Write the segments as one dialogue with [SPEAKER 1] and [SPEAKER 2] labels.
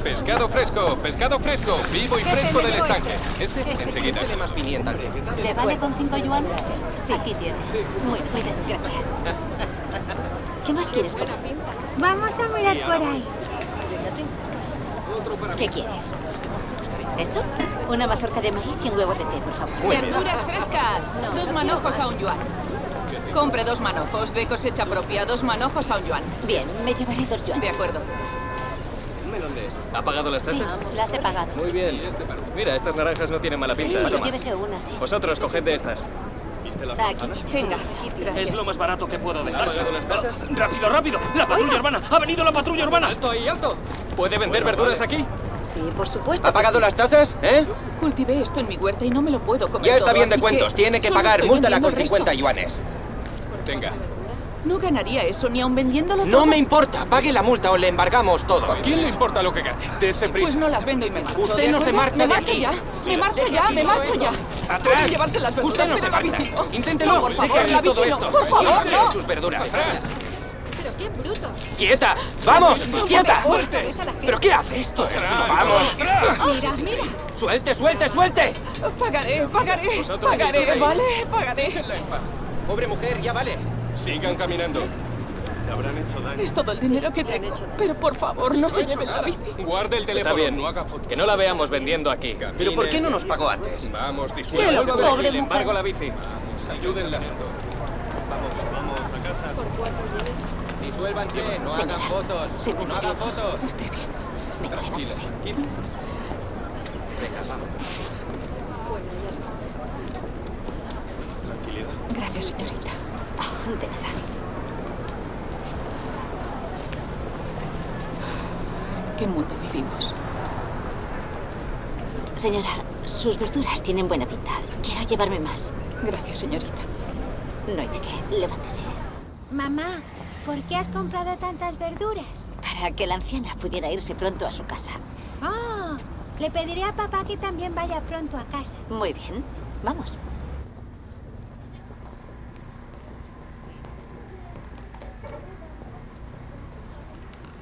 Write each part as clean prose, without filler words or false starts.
[SPEAKER 1] Pescado fresco, vivo y fresco del estanque. Enseguida.
[SPEAKER 2] Échale más pimienta.
[SPEAKER 3] ¿Le vale con 5 yuan? Sí. Aquí tienes. Muy bien, gracias. ¿Qué más quieres comer?
[SPEAKER 4] Vamos a mirar por ahí.
[SPEAKER 3] ¿Qué quieres? ¿Eso? Una mazorca de maíz y un huevo de té, por favor.
[SPEAKER 5] Verduras frescas. 2 manojos a 1 yuan. Compre 2 manojos de cosecha propia. 2 manojos a 1 yuan.
[SPEAKER 3] Bien, me llevaré 2 yuanes.
[SPEAKER 5] De acuerdo.
[SPEAKER 1] ¿Ha pagado las
[SPEAKER 3] Sí,
[SPEAKER 1] tasas?
[SPEAKER 3] las he pagado.
[SPEAKER 1] Muy bien. Mira, estas naranjas no tienen mala
[SPEAKER 3] Sí,
[SPEAKER 1] pinta. Toma.
[SPEAKER 3] llévese una, sí.
[SPEAKER 1] Vosotros, coged de estas.
[SPEAKER 3] Aquí tienes.
[SPEAKER 5] Venga,
[SPEAKER 6] Es lo más barato que puedo
[SPEAKER 1] ¿Ha
[SPEAKER 6] dejar.
[SPEAKER 1] pagado las tasas?
[SPEAKER 6] ¡Rápido, rápido! ¡La patrulla urbana! ¡Ha venido la patrulla urbana!
[SPEAKER 1] ¡Alto ahí, alto! ¿Puede vender verduras aquí?
[SPEAKER 5] Sí, por supuesto.
[SPEAKER 2] ¿Ha pagado las tasas? ¿Eh?
[SPEAKER 5] Cultivé esto en mi huerta y no me lo puedo comer
[SPEAKER 2] Ya está
[SPEAKER 5] todo,
[SPEAKER 2] bien de
[SPEAKER 5] así
[SPEAKER 2] cuentos. Tiene que
[SPEAKER 5] solo
[SPEAKER 2] pagar.
[SPEAKER 5] estoy
[SPEAKER 2] Múltala
[SPEAKER 5] vendiendo
[SPEAKER 2] con
[SPEAKER 5] el resto.
[SPEAKER 2] 50 yuanes.
[SPEAKER 1] Venga.
[SPEAKER 5] No ganaría eso ni aun vendiéndolo todo.
[SPEAKER 2] No me importa. Pague la multa o le embargamos todo.
[SPEAKER 1] ¿A quién le importa lo que gane? Dese prisa.
[SPEAKER 5] Pues no las vendo y me marcho.
[SPEAKER 2] Usted
[SPEAKER 5] ¿de
[SPEAKER 2] no se
[SPEAKER 5] acuerdo?
[SPEAKER 2] marcha
[SPEAKER 5] Me
[SPEAKER 2] de
[SPEAKER 5] marcho
[SPEAKER 2] aquí.
[SPEAKER 5] ya. Me marcho ya, me marcho ya.
[SPEAKER 2] ¡Atrás!
[SPEAKER 5] Pueden llevarse las verduras,
[SPEAKER 2] Usted no
[SPEAKER 5] pero
[SPEAKER 2] se
[SPEAKER 5] la
[SPEAKER 2] marcha.
[SPEAKER 5] bici no.
[SPEAKER 2] Inténtelo.
[SPEAKER 5] No, por favor,
[SPEAKER 2] Déjale
[SPEAKER 5] la
[SPEAKER 2] todo
[SPEAKER 5] bici no.
[SPEAKER 2] esto.
[SPEAKER 5] Por favor,
[SPEAKER 2] Llévele
[SPEAKER 5] no.
[SPEAKER 2] sus verduras.
[SPEAKER 3] Pero qué bruto.
[SPEAKER 2] ¡Quieta! ¡Vamos! ¡Quieta!
[SPEAKER 1] ¡Fuerte!
[SPEAKER 2] ¿Pero qué hace? Esto es... ¡Vamos!
[SPEAKER 3] Mira.
[SPEAKER 2] ¡Suelte, suelte, suelte!
[SPEAKER 5] Pagaré,
[SPEAKER 1] Vosotros
[SPEAKER 5] pagaré,
[SPEAKER 1] seguid ahí.
[SPEAKER 5] ¿vale? Pagaré.
[SPEAKER 2] Pobre mujer, ya vale.
[SPEAKER 1] Sigan caminando.
[SPEAKER 6] Habrán hecho daño.
[SPEAKER 5] Es todo el dinero que tengo. Pero por favor, no se lleven la bici.
[SPEAKER 1] Guarde el teléfono.
[SPEAKER 7] Está bien.
[SPEAKER 1] No haga fotos.
[SPEAKER 7] Que no la veamos vendiendo aquí.
[SPEAKER 2] ¿Pero por qué no nos pagó antes?
[SPEAKER 1] Vamos,
[SPEAKER 3] Que
[SPEAKER 1] disuélvase
[SPEAKER 3] lo
[SPEAKER 1] de aquí.
[SPEAKER 3] pobre
[SPEAKER 1] Le embargo
[SPEAKER 3] mujer.
[SPEAKER 1] la bici. Ayúdenla.
[SPEAKER 2] Disuélvanse, no hagan fotos.
[SPEAKER 3] Sí,
[SPEAKER 2] No hagan fotos.
[SPEAKER 5] Estoy bien.
[SPEAKER 3] Venga, levántese.
[SPEAKER 2] Venga, vamos.
[SPEAKER 5] Gracias, señorita.
[SPEAKER 3] Ah, de nada.
[SPEAKER 5] ¿Qué mundo vivimos?
[SPEAKER 3] Señora, sus verduras tienen buena pinta. Quiero llevarme más.
[SPEAKER 5] Gracias, señorita.
[SPEAKER 3] No hay de qué. Levántese.
[SPEAKER 4] Mamá, ¿por qué has comprado tantas verduras?
[SPEAKER 3] Para que la anciana pudiera irse pronto a su casa.
[SPEAKER 4] Oh, le pediré a papá que también vaya pronto a casa.
[SPEAKER 3] Muy bien. Vamos.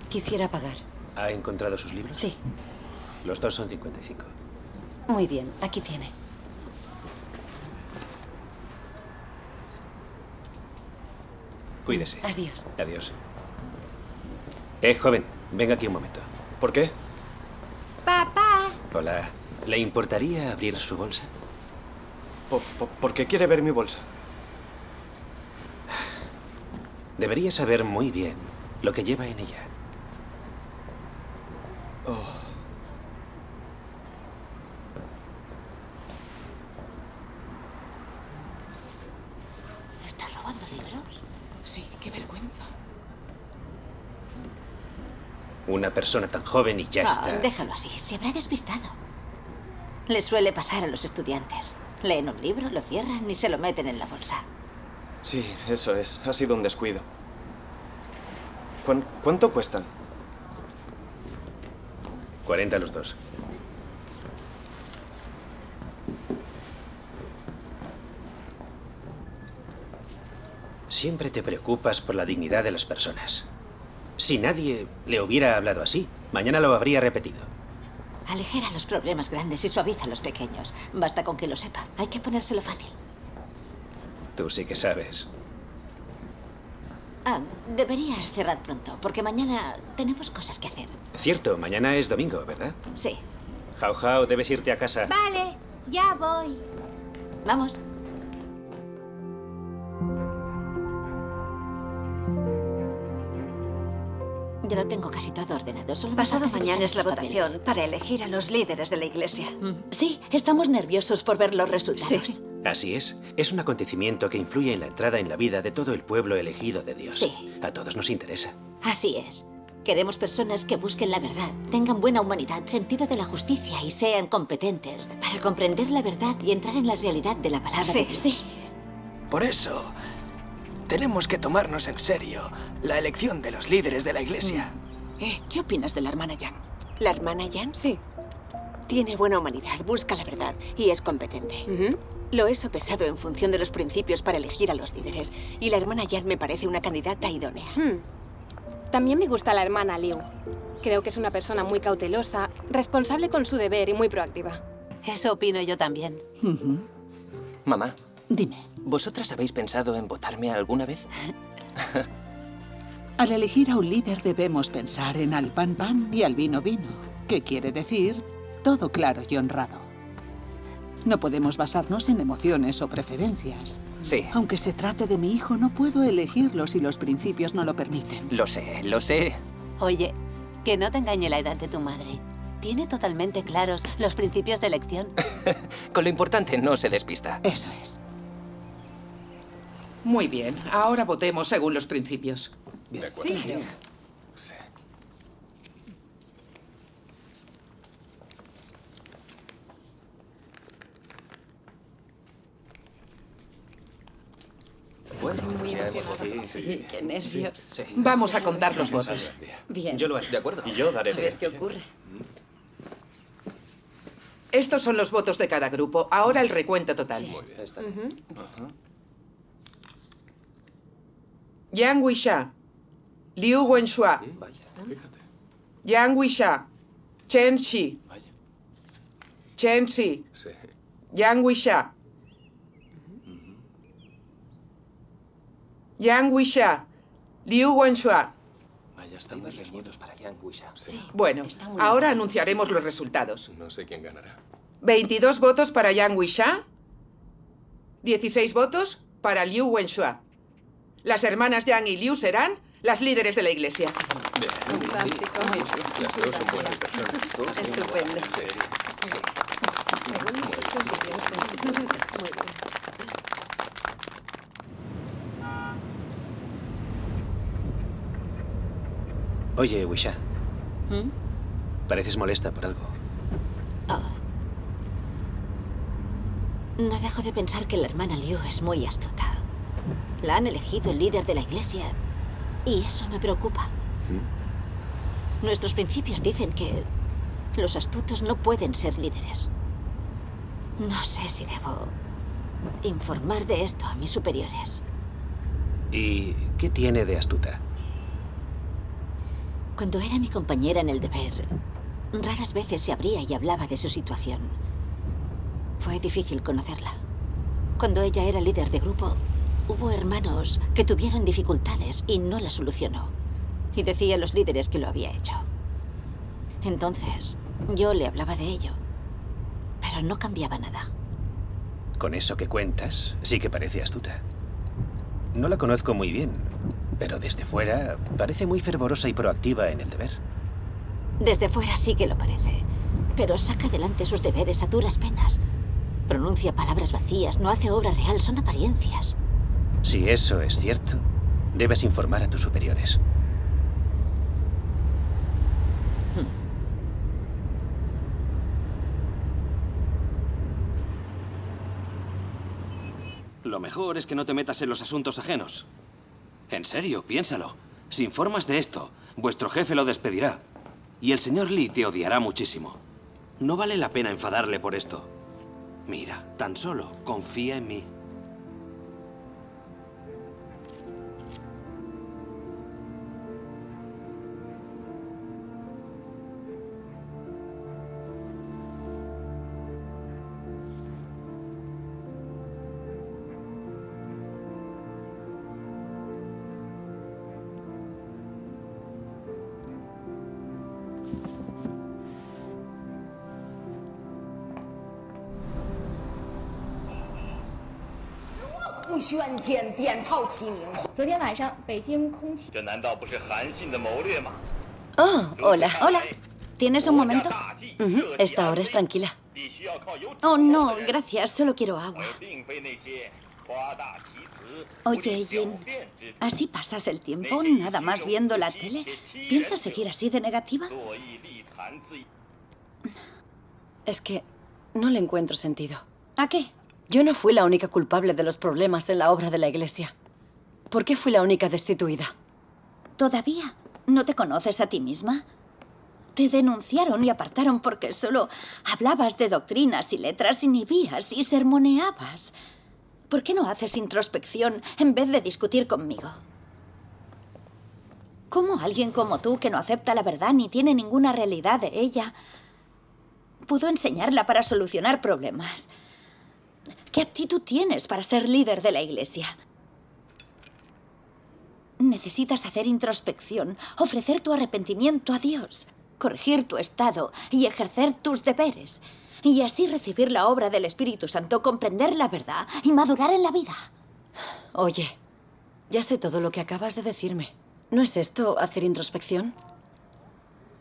[SPEAKER 3] Quisiera pagar.
[SPEAKER 7] ¿Ha encontrado sus libros?
[SPEAKER 3] Sí.
[SPEAKER 7] Los dos son 55.
[SPEAKER 3] Muy bien. Aquí tiene.
[SPEAKER 7] Cuídese.
[SPEAKER 3] Adiós.
[SPEAKER 7] Adiós. Joven, venga aquí un momento.
[SPEAKER 6] ¿Por qué?
[SPEAKER 4] Papá,
[SPEAKER 7] Hola. ¿Le importaría abrir su bolsa?
[SPEAKER 6] ¿Por qué quiere ver mi bolsa?
[SPEAKER 7] Debería saber muy bien lo que lleva en ella.
[SPEAKER 6] Oh.
[SPEAKER 3] ¿Estás robando libros?
[SPEAKER 5] Sí, qué vergüenza.
[SPEAKER 7] Una persona tan joven y ya está.
[SPEAKER 3] Déjalo así. Se habrá despistado. Le suele pasar a los estudiantes. Leen un libro, lo cierran y se lo meten en la bolsa.
[SPEAKER 6] Sí, eso es. Ha sido un descuido. ¿Cuánto cuestan?
[SPEAKER 7] 40 los dos. Siempre te preocupas por la dignidad de las personas. Si nadie le hubiera hablado así, mañana lo habría repetido.
[SPEAKER 3] Aligera los problemas grandes y suaviza los pequeños. Basta con que lo sepa. Hay que ponérselo fácil.
[SPEAKER 7] Tú sí que sabes.
[SPEAKER 3] Deberías cerrar pronto, porque mañana tenemos cosas que hacer.
[SPEAKER 7] Cierto, mañana es domingo, ¿verdad?
[SPEAKER 3] Sí.
[SPEAKER 7] Jau Jau, debes irte a casa.
[SPEAKER 4] vale, ya voy.
[SPEAKER 3] Vamos. Ya lo tengo casi todo ordenado. Solo me
[SPEAKER 8] Pasado
[SPEAKER 3] falta
[SPEAKER 8] mañana
[SPEAKER 3] revisar
[SPEAKER 8] es la
[SPEAKER 3] estos
[SPEAKER 8] votación
[SPEAKER 3] papeles.
[SPEAKER 8] para elegir a los líderes de la iglesia.
[SPEAKER 3] Sí, estamos nerviosos por ver los resultados.
[SPEAKER 8] Sí.
[SPEAKER 7] Así es. Es un acontecimiento que influye en la entrada en la vida de todo el pueblo elegido de Dios.
[SPEAKER 3] Sí.
[SPEAKER 7] A todos nos interesa.
[SPEAKER 3] Así es. Queremos personas que busquen la verdad, tengan buena humanidad, sentido de la justicia y sean competentes para comprender la verdad y entrar en la realidad de la palabra de Dios.
[SPEAKER 8] Sí.
[SPEAKER 9] Por eso, tenemos que tomarnos en serio la elección de los líderes de la iglesia.
[SPEAKER 5] ¿Qué opinas de la hermana Yang?
[SPEAKER 10] ¿La hermana Yan?
[SPEAKER 5] Sí.
[SPEAKER 10] Tiene buena humanidad, busca la verdad y es competente. Lo he sopesado en función de los principios para elegir a los líderes. Y la hermana Yan me parece una candidata idónea.
[SPEAKER 11] También me gusta la hermana Liu. Creo que es una persona muy cautelosa, responsable con su deber y muy proactiva.
[SPEAKER 10] Eso opino yo también.
[SPEAKER 2] Mamá,
[SPEAKER 12] Dime,
[SPEAKER 2] ¿vosotras habéis pensado en votarme alguna vez?
[SPEAKER 12] al elegir a un líder debemos pensar en al pan pan y al vino vino, que quiere decir todo claro y honrado. No podemos basarnos en emociones o preferencias.
[SPEAKER 2] Sí.
[SPEAKER 12] Aunque se trate de mi hijo, no puedo elegirlo si los principios no lo permiten.
[SPEAKER 2] Lo sé, lo sé.
[SPEAKER 10] Oye, que no te engañe la edad de tu madre. Tiene totalmente claros los principios de elección.
[SPEAKER 2] Con lo importante no se despista.
[SPEAKER 12] Eso es.
[SPEAKER 13] Muy bien, ahora votemos según los principios.
[SPEAKER 1] De acuerdo.
[SPEAKER 10] Sí.
[SPEAKER 1] Sí.
[SPEAKER 2] Bueno,
[SPEAKER 10] Muy
[SPEAKER 2] ya
[SPEAKER 10] emocionado.
[SPEAKER 2] hemos-
[SPEAKER 10] Sí, qué nervios.
[SPEAKER 2] Sí.
[SPEAKER 13] Vamos a contar los votos.
[SPEAKER 10] Bien.
[SPEAKER 6] Yo lo haré.
[SPEAKER 2] De acuerdo.
[SPEAKER 6] Y yo daré
[SPEAKER 10] A ver
[SPEAKER 6] fe.
[SPEAKER 10] qué ocurre.
[SPEAKER 13] Estos son los votos de cada grupo. Ahora el recuento total.
[SPEAKER 1] Muy bien.
[SPEAKER 2] Está.
[SPEAKER 13] Yang Wisha, Liu Wenxua,
[SPEAKER 2] Vaya.
[SPEAKER 1] Fíjate.
[SPEAKER 13] Yang Wisha, Chen Xi,
[SPEAKER 1] Vaya.
[SPEAKER 13] Chen Xi,
[SPEAKER 1] Sí.
[SPEAKER 13] Yang Wisha, Yang Wisha, Liu Wenxua.
[SPEAKER 6] Vaya,
[SPEAKER 2] Hay
[SPEAKER 6] están
[SPEAKER 2] varios
[SPEAKER 6] varios
[SPEAKER 2] votos para Yang Wisha.
[SPEAKER 1] Sí.
[SPEAKER 13] Bueno,
[SPEAKER 10] Está muy
[SPEAKER 13] ahora
[SPEAKER 10] bien.
[SPEAKER 13] anunciaremos los resultados.
[SPEAKER 1] No sé quién ganará.
[SPEAKER 13] 22 votos para Yang Wisha, 16 votos para Liu Wenxua. Las hermanas Yang y Liu serán las líderes de la iglesia.
[SPEAKER 1] Bien.
[SPEAKER 10] Fantástico. Muy bien.
[SPEAKER 1] Las dos son buenas personas.
[SPEAKER 10] Estupendo.
[SPEAKER 7] Oye, Wisha,
[SPEAKER 3] ¿Mm?
[SPEAKER 7] pareces molesta por algo.
[SPEAKER 3] Ah. No dejo de pensar que la hermana Liu es muy astuta. La han elegido líder de la iglesia y eso me preocupa. Nuestros principios dicen que los astutos no pueden ser líderes. No sé si debo informar de esto a mis superiores.
[SPEAKER 7] ¿Y qué tiene de astuta?
[SPEAKER 3] Cuando era mi compañera en el deber, raras veces se abría y hablaba de su situación. Fue difícil conocerla. Cuando ella era líder de grupo, hubo hermanos que tuvieron dificultades y no las solucionó. Y decía a los líderes que lo había hecho. Entonces, yo le hablaba de ello, pero no cambiaba nada.
[SPEAKER 7] Con eso que cuentas, sí que parece astuta. No la conozco muy bien, pero desde fuera parece muy fervorosa y proactiva en el deber.
[SPEAKER 3] Desde fuera sí que lo parece, pero saca adelante sus deberes a duras penas. Pronuncia palabras vacías, no hace obra real, son apariencias.
[SPEAKER 7] Si eso es cierto, debes informar a tus superiores.
[SPEAKER 14] Lo mejor es que no te metas en los asuntos ajenos. En serio, piénsalo. Si informas de esto, vuestro jefe lo despedirá. Y el señor Lee te odiará muchísimo. No vale la pena enfadarle por esto. Mira, tan solo confía en mí.
[SPEAKER 8] Oh, hola. Hola. ¿Tienes un momento? Esta hora es tranquila. Oh, no, gracias. Solo quiero agua. Oye, Yin, ¿así pasas el tiempo nada más viendo la tele? ¿Piensas seguir así de negativa?
[SPEAKER 11] Es que no le encuentro sentido.
[SPEAKER 8] ¿A qué?
[SPEAKER 11] Yo no fui la única culpable de los problemas en la obra de la iglesia. ¿Por qué fui la única destituida?
[SPEAKER 8] ¿Todavía no te conoces a ti misma? Te denunciaron y apartaron porque solo hablabas de doctrinas y letras, inhibías y sermoneabas. ¿Por qué no haces introspección en vez de discutir conmigo? ¿Cómo alguien como tú, que no acepta la verdad ni tiene ninguna realidad de ella, pudo enseñarla para solucionar problemas? ¿Qué aptitud tienes para ser líder de la Iglesia? Necesitas hacer introspección, ofrecer tu arrepentimiento a Dios, corregir tu estado y ejercer tus deberes. Y así recibir la obra del Espíritu Santo, comprender la verdad y madurar en la vida.
[SPEAKER 11] Oye, ya sé todo lo que acabas de decirme. ¿No es esto hacer introspección?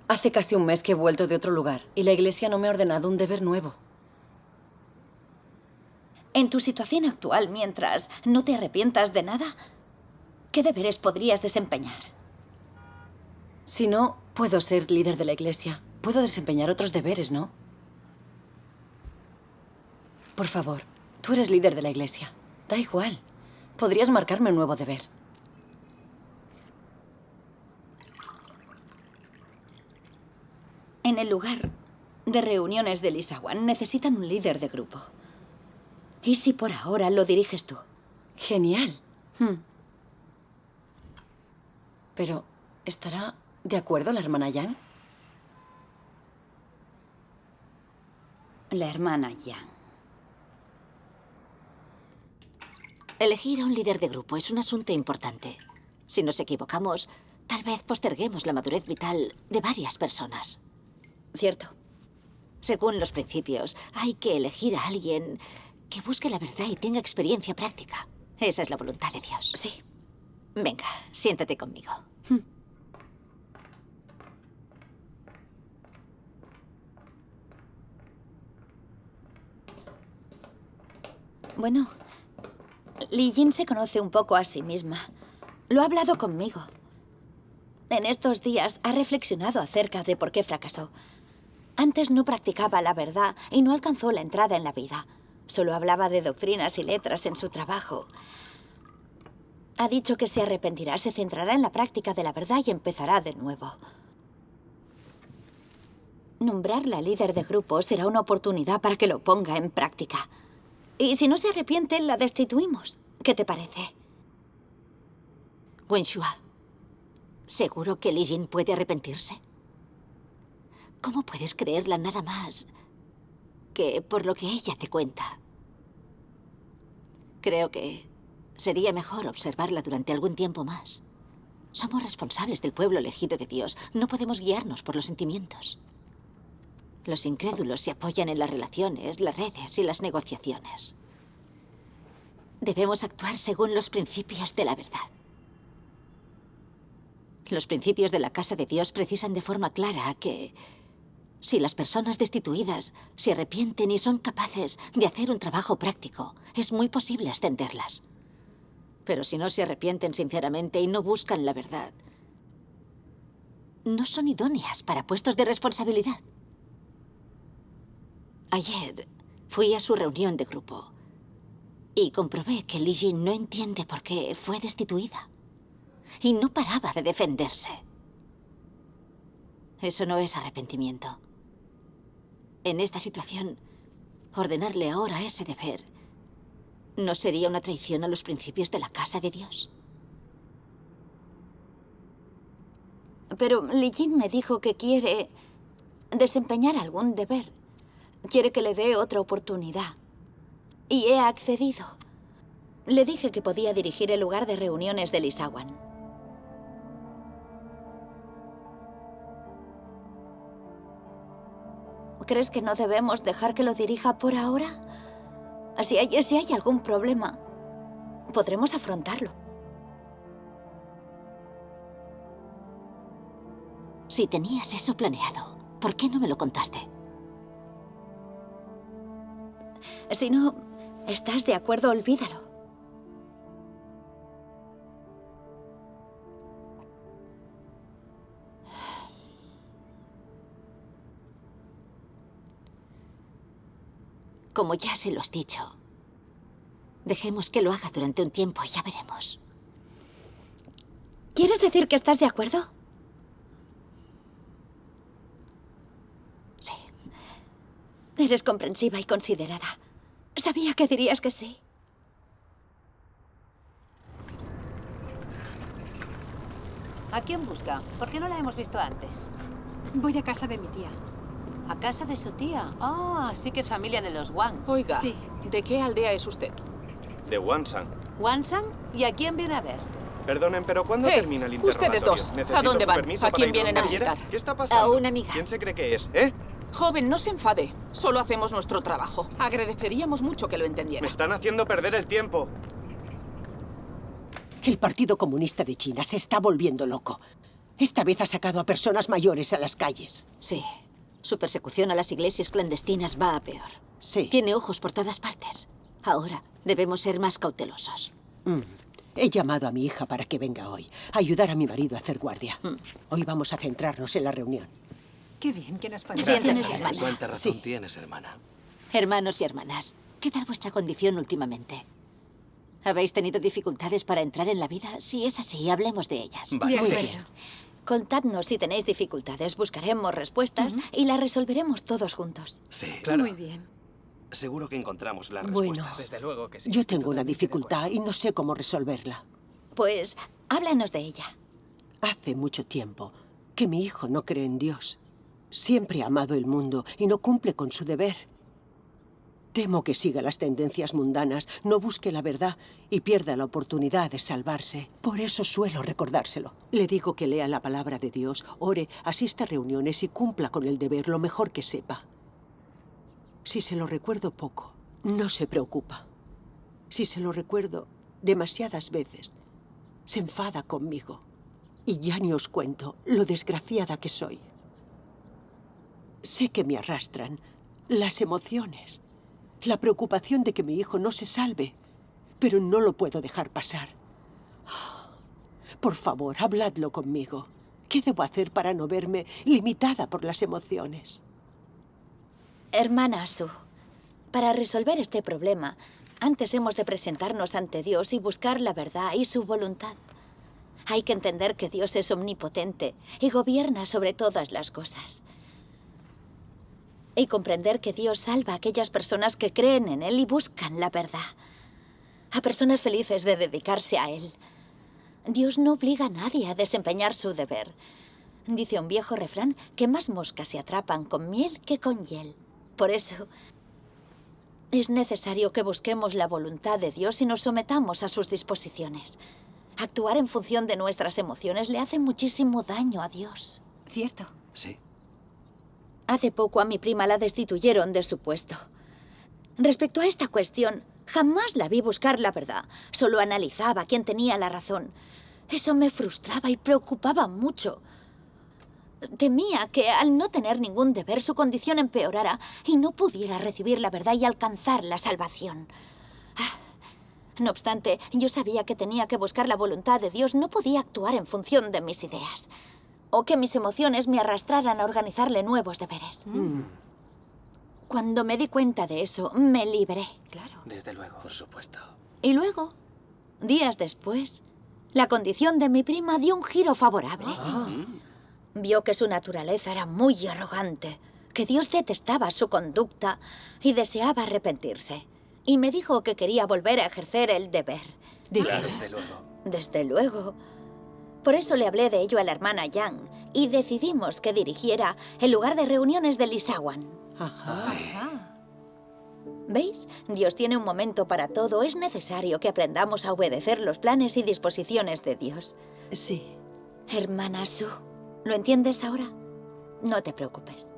[SPEAKER 11] Hace casi un mes que he vuelto de otro lugar y la Iglesia no me ha ordenado un deber nuevo.
[SPEAKER 8] En tu situación actual, mientras no te arrepientas de nada, ¿qué deberes podrías desempeñar?
[SPEAKER 11] Si no puedo ser líder de la Iglesia, puedo desempeñar otros deberes, ¿no? Por favor, tú eres líder de la Iglesia. Da igual. Podrías marcarme un nuevo deber.
[SPEAKER 8] En el lugar de reuniones de Lisawan necesitan un líder de grupo. ¿Y si por ahora lo diriges tú?
[SPEAKER 11] Genial. Pero, ¿estará de acuerdo la hermana Yang?
[SPEAKER 8] La hermana Yang.
[SPEAKER 3] Elegir a un líder de grupo es un asunto importante. Si nos equivocamos, tal vez posterguemos la madurez vital de varias personas.
[SPEAKER 8] Cierto.
[SPEAKER 3] Según los principios, hay que elegir a alguien que busque la verdad y tenga experiencia práctica. Esa es la voluntad de Dios.
[SPEAKER 8] Sí.
[SPEAKER 3] Venga, siéntate conmigo.
[SPEAKER 8] Bueno, Li Jin se conoce un poco a sí misma. Lo ha hablado conmigo. En estos días ha reflexionado acerca de por qué fracasó. Antes no practicaba la verdad y no alcanzó la entrada en la vida. Solo hablaba de doctrinas y letras en su trabajo. Ha dicho que se arrepentirá, se centrará en la práctica de la verdad y empezará de nuevo. Nombrarla líder de grupo será una oportunidad para que lo ponga en práctica. Y si no se arrepiente, la destituimos. ¿Qué te parece?
[SPEAKER 3] Wenxua, ¿seguro que Li Jin puede arrepentirse? ¿Cómo puedes creerla nada más que por lo que ella te cuenta? Creo que sería mejor observarla durante algún tiempo más. Somos responsables del pueblo elegido de Dios. No podemos guiarnos por los sentimientos. Los incrédulos se apoyan en las relaciones, las redes y las negociaciones. Debemos actuar según los principios de la verdad. Los principios de la Casa de Dios precisan de forma clara que si las personas destituidas se arrepienten y son capaces de hacer un trabajo práctico, es muy posible ascenderlas. Pero si no se arrepienten sinceramente y no buscan la verdad, no son idóneas para puestos de responsabilidad. Ayer fui a su reunión de grupo y comprobé que Li Jin no entiende por qué fue destituida. Y no paraba de defenderse. Eso no es arrepentimiento. En esta situación, ordenarle ahora ese deber ¿no sería una traición a los principios de la Casa de Dios?
[SPEAKER 8] Pero Li Jin me dijo que quiere desempeñar algún deber. Quiere que le dé otra oportunidad. Y he accedido. Le dije que podía dirigir el lugar de reuniones de Lisawan. ¿Crees que no debemos dejar que lo dirija por ahora? Si hay algún problema, podremos afrontarlo.
[SPEAKER 3] Si tenías eso planeado, ¿por qué no me lo contaste?
[SPEAKER 8] Si no estás de acuerdo, olvídalo.
[SPEAKER 3] Como ya se lo has dicho, dejemos que lo haga durante un tiempo y ya veremos.
[SPEAKER 8] ¿Quieres decir que estás de acuerdo?
[SPEAKER 3] Sí.
[SPEAKER 8] Eres comprensiva y considerada. Sabía que dirías que sí.
[SPEAKER 15] ¿A quién busca? ¿Por qué no la hemos visto antes?
[SPEAKER 16] Voy a casa de mi tía.
[SPEAKER 15] ¿A casa de su tía? Ah, sí que es familia de los Wang.
[SPEAKER 5] Oiga,
[SPEAKER 16] Sí.
[SPEAKER 5] ¿de qué aldea es usted?
[SPEAKER 6] De Wansan.
[SPEAKER 15] ¿Wansang? ¿Y a quién viene a ver?
[SPEAKER 6] Perdonen, pero ¿cuándo termina el interrogatorio?
[SPEAKER 5] ustedes dos,
[SPEAKER 6] Necesito
[SPEAKER 5] ¿a dónde
[SPEAKER 6] su
[SPEAKER 5] van?
[SPEAKER 6] permiso
[SPEAKER 5] ¿A
[SPEAKER 6] para
[SPEAKER 5] quién
[SPEAKER 6] ir
[SPEAKER 5] vienen
[SPEAKER 6] donde
[SPEAKER 5] a
[SPEAKER 6] quiera.
[SPEAKER 5] visitar?
[SPEAKER 6] ¿Qué está pasando?
[SPEAKER 3] A una amiga.
[SPEAKER 6] ¿Quién se cree que es, eh?
[SPEAKER 5] Joven, no se enfade. Solo hacemos nuestro trabajo. Agradeceríamos mucho que lo entendiera.
[SPEAKER 6] Me están haciendo perder el tiempo.
[SPEAKER 17] El Partido Comunista de China se está volviendo loco. Esta vez ha sacado a personas mayores a las calles.
[SPEAKER 3] Sí. Su persecución a las iglesias clandestinas va a peor.
[SPEAKER 17] Sí.
[SPEAKER 3] Tiene ojos por todas partes. Ahora debemos ser más cautelosos.
[SPEAKER 17] He llamado a mi hija para que venga hoy, a ayudar a mi marido a hacer guardia. Hoy vamos a centrarnos en la reunión.
[SPEAKER 16] Qué bien que las pasado.
[SPEAKER 3] Siéntate, hermana.
[SPEAKER 14] Cuánta razón tienes, hermana.
[SPEAKER 3] Hermanos y hermanas, ¿qué tal vuestra condición últimamente? ¿Habéis tenido dificultades para entrar en la vida? Si es así, hablemos de ellas.
[SPEAKER 17] Vale.
[SPEAKER 8] Muy bien. Contadnos si tenéis dificultades, buscaremos respuestas y las resolveremos todos juntos.
[SPEAKER 14] Sí.
[SPEAKER 16] Muy bien.
[SPEAKER 14] Seguro que encontramos las
[SPEAKER 17] Bueno,
[SPEAKER 14] respuestas.
[SPEAKER 1] Desde luego que sí.
[SPEAKER 17] yo tengo una dificultad y no sé cómo resolverla.
[SPEAKER 8] Pues háblanos de ella.
[SPEAKER 17] Hace mucho tiempo que mi hijo no cree en Dios. Siempre ha amado el mundo y no cumple con su deber. Temo que siga las tendencias mundanas, no busque la verdad y pierda la oportunidad de salvarse. Por eso suelo recordárselo. Le digo que lea la palabra de Dios, ore, asista a reuniones y cumpla con el deber lo mejor que sepa. Si se lo recuerdo poco, no se preocupa. Si se lo recuerdo demasiadas veces, se enfada conmigo. Y ya ni os cuento lo desgraciada que soy. Sé que me arrastran las emociones, la preocupación de que mi hijo no se salve, pero no lo puedo dejar pasar. Por favor, habladlo conmigo. ¿Qué debo hacer para no verme limitada por las emociones?
[SPEAKER 8] Hermana Su, para resolver este problema, antes hemos de presentarnos ante Dios y buscar la verdad y su voluntad. Hay que entender que Dios es omnipotente y gobierna sobre todas las cosas. Y comprender que Dios salva a aquellas personas que creen en Él y buscan la verdad. A personas felices de dedicarse a Él. Dios no obliga a nadie a desempeñar su deber. Dice un viejo refrán que más moscas se atrapan con miel que con hiel. Por eso, es necesario que busquemos la voluntad de Dios y nos sometamos a sus disposiciones. Actuar en función de nuestras emociones le hace muchísimo daño a Dios.
[SPEAKER 16] Cierto.
[SPEAKER 14] Sí.
[SPEAKER 8] Hace poco a mi prima la destituyeron de su puesto. Respecto a esta cuestión, jamás la vi buscar la verdad. Solo analizaba quién tenía la razón. Eso me frustraba y preocupaba mucho. Temía que al no tener ningún deber su condición empeorara y no pudiera recibir la verdad y alcanzar la salvación. No obstante, yo sabía que tenía que buscar la voluntad de Dios. No podía actuar en función de mis ideas. O que mis emociones me arrastraran a organizarle nuevos deberes. Cuando me di cuenta de eso, me libré.
[SPEAKER 15] Claro.
[SPEAKER 14] Desde luego. Por supuesto.
[SPEAKER 8] Y luego, días después, la condición de mi prima dio un giro favorable. Vio que su naturaleza era muy arrogante, que Dios detestaba su conducta y deseaba arrepentirse. Y me dijo que quería volver a ejercer el deber.
[SPEAKER 14] Claro, desde luego.
[SPEAKER 8] Desde luego. Por eso le hablé de ello a la hermana Yang y decidimos que dirigiera el lugar de reuniones de Lisawan. ¿Veis? Dios tiene un momento para todo. Es necesario que aprendamos a obedecer los planes y disposiciones de Dios.
[SPEAKER 17] Sí.
[SPEAKER 8] Hermana Su, ¿lo entiendes ahora? No te preocupes.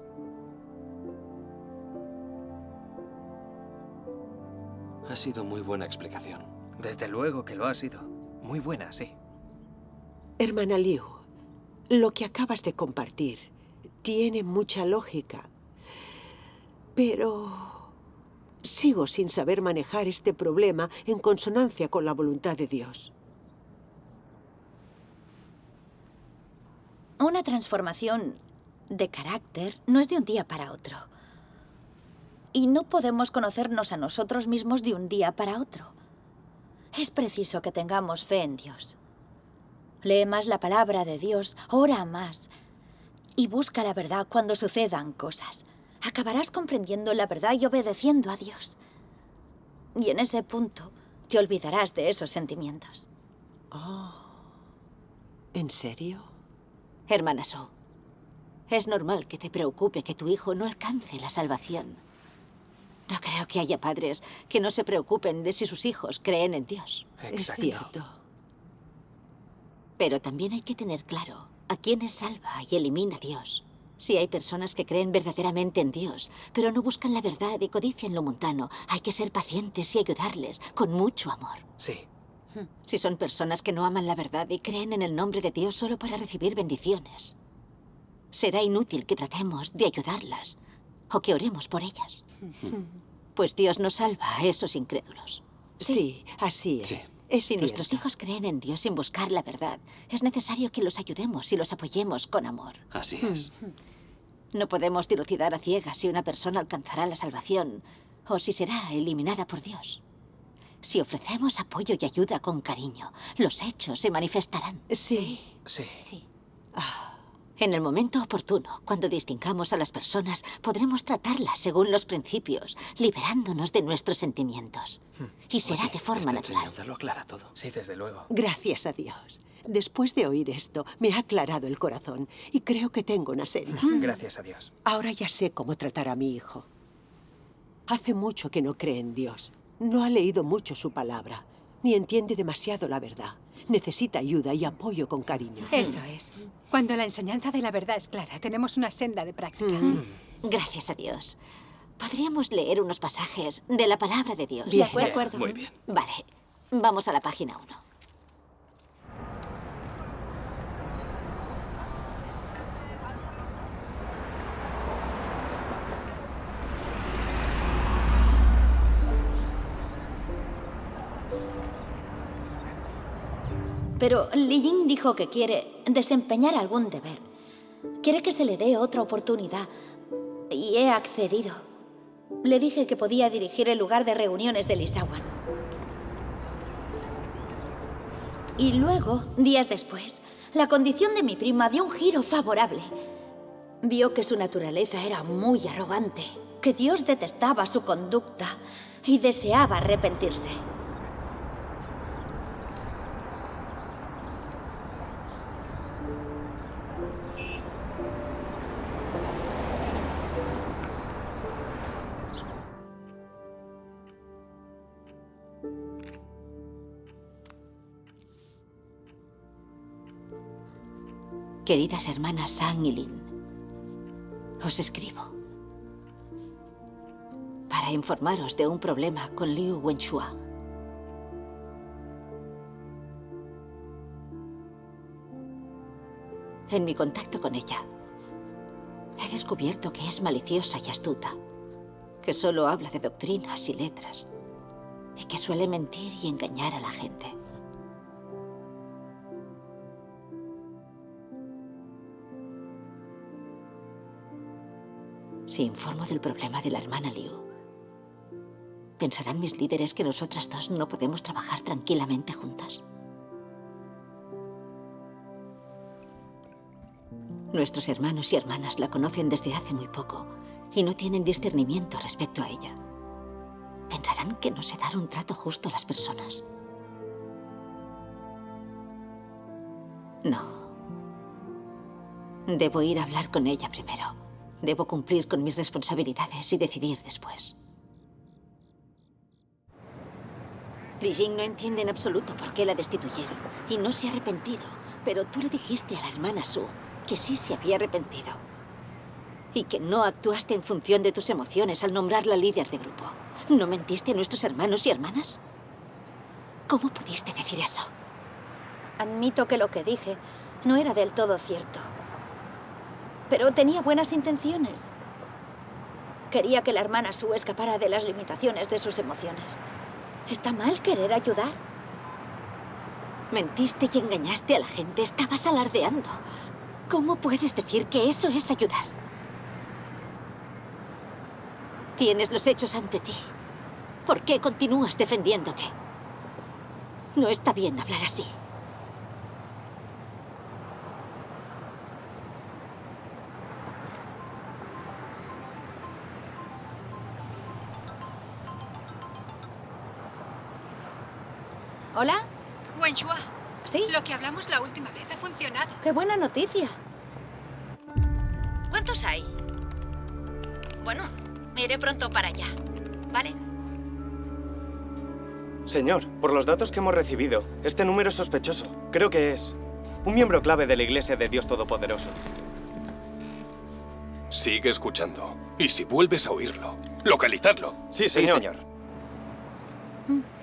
[SPEAKER 14] Ha sido muy buena explicación.
[SPEAKER 2] Desde luego que lo ha sido. Muy buena, sí.
[SPEAKER 17] Hermana Liu, lo que acabas de compartir tiene mucha lógica, pero sigo sin saber manejar este problema en consonancia con la voluntad de Dios.
[SPEAKER 8] Una transformación de carácter no es de un día para otro. Y no podemos conocernos a nosotros mismos de un día para otro. Es preciso que tengamos fe en Dios. Lee más la palabra de Dios, ora más y busca la verdad cuando sucedan cosas. Acabarás comprendiendo la verdad y obedeciendo a Dios. Y en ese punto te olvidarás de esos sentimientos.
[SPEAKER 17] ¿En serio?
[SPEAKER 3] Hermana Sue, es normal que te preocupe que tu hijo no alcance la salvación. No creo que haya padres que no se preocupen de si sus hijos creen en Dios.
[SPEAKER 17] Es cierto.
[SPEAKER 3] Pero también hay que tener claro a quiénes salva y elimina Dios. Si hay personas que creen verdaderamente en Dios, pero no buscan la verdad y codician lo mundano, hay que ser pacientes y ayudarles con mucho amor.
[SPEAKER 2] Sí.
[SPEAKER 3] Si son personas que no aman la verdad y creen en el nombre de Dios solo para recibir bendiciones, será inútil que tratemos de ayudarlas o que oremos por ellas. Pues Dios no salva a esos incrédulos.
[SPEAKER 17] Sí, así es.
[SPEAKER 2] Sí.
[SPEAKER 3] Si nuestros hijos creen en Dios sin buscar la verdad, es necesario que los ayudemos y los apoyemos con amor.
[SPEAKER 14] Así es.
[SPEAKER 3] No podemos dilucidar a ciegas si una persona alcanzará la salvación o si será eliminada por Dios. Si ofrecemos apoyo y ayuda con cariño, los hechos se manifestarán.
[SPEAKER 17] Sí.
[SPEAKER 2] Sí.
[SPEAKER 3] En el momento oportuno, cuando distingamos a las personas, podremos tratarlas según los principios, liberándonos de nuestros sentimientos. Y será de forma natural.
[SPEAKER 2] Enseñanza lo aclara todo. Sí, desde luego.
[SPEAKER 17] Gracias a Dios. Después de oír esto, me ha aclarado el corazón y creo que tengo una senda.
[SPEAKER 2] Gracias a Dios.
[SPEAKER 17] Ahora ya sé cómo tratar a mi hijo. Hace mucho que no cree en Dios. No ha leído mucho su palabra, ni entiende demasiado la verdad. Necesita ayuda y apoyo con cariño.
[SPEAKER 16] Eso es. Cuando la enseñanza de la verdad es clara, tenemos una senda de práctica.
[SPEAKER 3] Gracias a Dios. Podríamos leer unos pasajes de la palabra de Dios.
[SPEAKER 17] Bien.
[SPEAKER 3] ¿De acuerdo?
[SPEAKER 2] Muy bien.
[SPEAKER 3] Vale. Vamos a la página 1.
[SPEAKER 8] Pero Li Jin dijo que quiere desempeñar algún deber. Quiere que se le dé otra oportunidad. Y he accedido. Le dije que podía dirigir el lugar de reuniones de Lisawan. Y luego, días después, la condición de mi prima dio un giro favorable. Vio que su naturaleza era muy arrogante, que Dios detestaba su conducta y deseaba arrepentirse.
[SPEAKER 3] Queridas hermanas Sang y Lin, os escribo para informaros de un problema con Liu Wenxua. En mi contacto con ella, he descubierto que es maliciosa y astuta, que solo habla de doctrinas y letras, y que suele mentir y engañar a la gente. Si informo del problema de la hermana Liu, ¿pensarán mis líderes que nosotras dos no podemos trabajar tranquilamente juntas? Nuestros hermanos y hermanas la conocen desde hace muy poco y no tienen discernimiento respecto a ella. ¿Pensarán que no sé dar un trato justo a las personas? No. Debo ir a hablar con ella primero. Debo cumplir con mis responsabilidades y decidir después. Li Jin no entiende en absoluto por qué la destituyeron y no se ha arrepentido, pero tú le dijiste a la hermana Sue que sí se había arrepentido y que no actuaste en función de tus emociones al nombrarla líder de grupo. ¿No mentiste a nuestros hermanos y hermanas? ¿Cómo pudiste decir eso?
[SPEAKER 8] Admito que lo que dije no era del todo cierto. Pero tenía buenas intenciones. Quería que la hermana Sue escapara de las limitaciones de sus emociones. ¿Está mal querer ayudar?
[SPEAKER 3] Mentiste y engañaste a la gente. Estabas alardeando. ¿Cómo puedes decir que eso es ayudar? Tienes los hechos ante ti. ¿Por qué continúas defendiéndote? No está bien hablar así.
[SPEAKER 8] ¿Hola?
[SPEAKER 5] Wenxua,
[SPEAKER 8] ¿Sí?
[SPEAKER 16] Lo que hablamos la última vez ha funcionado.
[SPEAKER 8] ¡Qué buena noticia! ¿Cuántos hay? Bueno, iré pronto para allá, ¿vale?
[SPEAKER 6] Señor, por los datos que hemos recibido, este número es sospechoso. Creo que es un miembro clave de la Iglesia de Dios Todopoderoso.
[SPEAKER 1] Sigue escuchando. Y si vuelves a oírlo, localizadlo.
[SPEAKER 6] Sí, señor.
[SPEAKER 1] Sí, señor.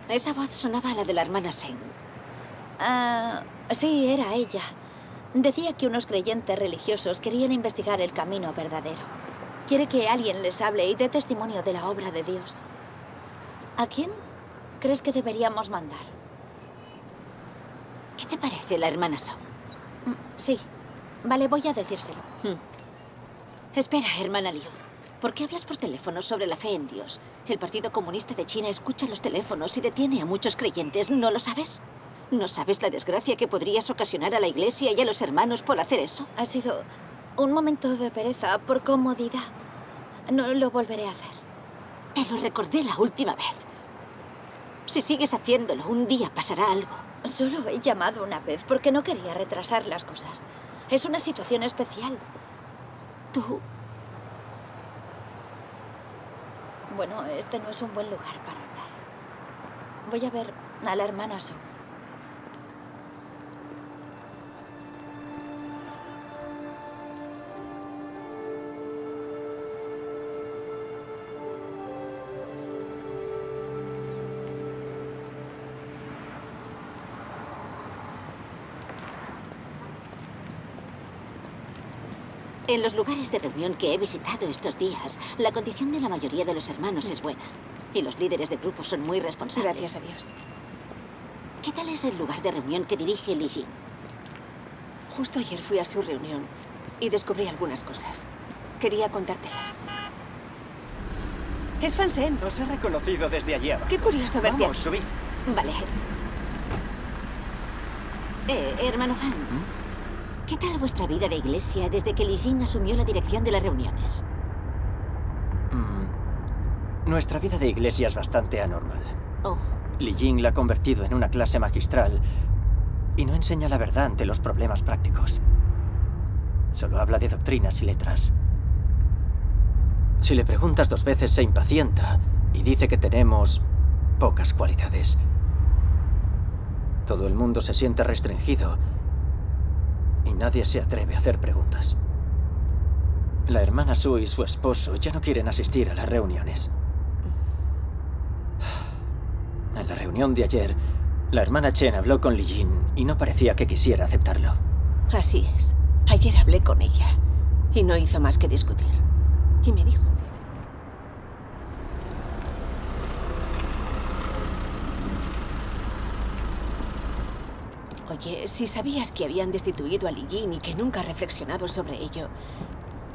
[SPEAKER 3] Esa voz sonaba a la de la hermana Sen.
[SPEAKER 8] Sí, era ella. Decía que unos creyentes religiosos querían investigar el camino verdadero. Quiere que alguien les hable y dé testimonio de la obra de Dios. ¿A quién crees que deberíamos mandar?
[SPEAKER 3] ¿Qué te parece la hermana Son?
[SPEAKER 8] Sí. Vale, voy a decírselo.
[SPEAKER 3] Espera, hermana Liu. ¿Por qué hablas por teléfono sobre la fe en Dios? El Partido Comunista de China escucha los teléfonos y detiene a muchos creyentes. ¿No lo sabes? ¿No sabes la desgracia que podrías ocasionar a la Iglesia y a los hermanos por hacer eso?
[SPEAKER 8] Ha sido un momento de pereza por comodidad. No lo volveré a hacer.
[SPEAKER 3] Te lo recordé la última vez. Si sigues haciéndolo, un día pasará algo.
[SPEAKER 8] Solo he llamado una vez porque no quería retrasar las cosas. Es una situación especial.
[SPEAKER 3] Tú...
[SPEAKER 8] Bueno, este no es un buen lugar para hablar. Voy a ver a la hermana Son.
[SPEAKER 3] En los lugares de reunión que he visitado estos días, la condición de la mayoría de los hermanos es buena. Y los líderes de grupo son muy responsables.
[SPEAKER 10] Gracias a Dios.
[SPEAKER 3] ¿Qué tal es el lugar de reunión que dirige Li Jin?
[SPEAKER 10] Justo ayer fui a su reunión y descubrí algunas cosas. Quería contártelas. Es Fansen.
[SPEAKER 18] Os he reconocido desde allí abajo.
[SPEAKER 10] Qué curioso verte
[SPEAKER 18] Vamos,
[SPEAKER 10] aquí.
[SPEAKER 18] subid.
[SPEAKER 3] Vale. Hermano Fan. ¿Qué tal vuestra vida de iglesia desde que Li Jin asumió la dirección de las reuniones?
[SPEAKER 18] Nuestra vida de iglesia es bastante anormal.
[SPEAKER 3] Oh.
[SPEAKER 18] Li Jin la ha convertido en una clase magistral y no enseña la verdad ante los problemas prácticos. Solo habla de doctrinas y letras. Si le preguntas 2 veces se impacienta y dice que tenemos pocas cualidades. Todo el mundo se siente restringido y nadie se atreve a hacer preguntas. La hermana Su y su esposo ya no quieren asistir a las reuniones. En la reunión de ayer, la hermana Chen habló con Li Jin y no parecía que quisiera aceptarlo.
[SPEAKER 10] Así es. Ayer hablé con ella y no hizo más que discutir. Y me dijo... Oye, si sabías que habían destituido a Li Jin y que nunca ha reflexionado sobre ello,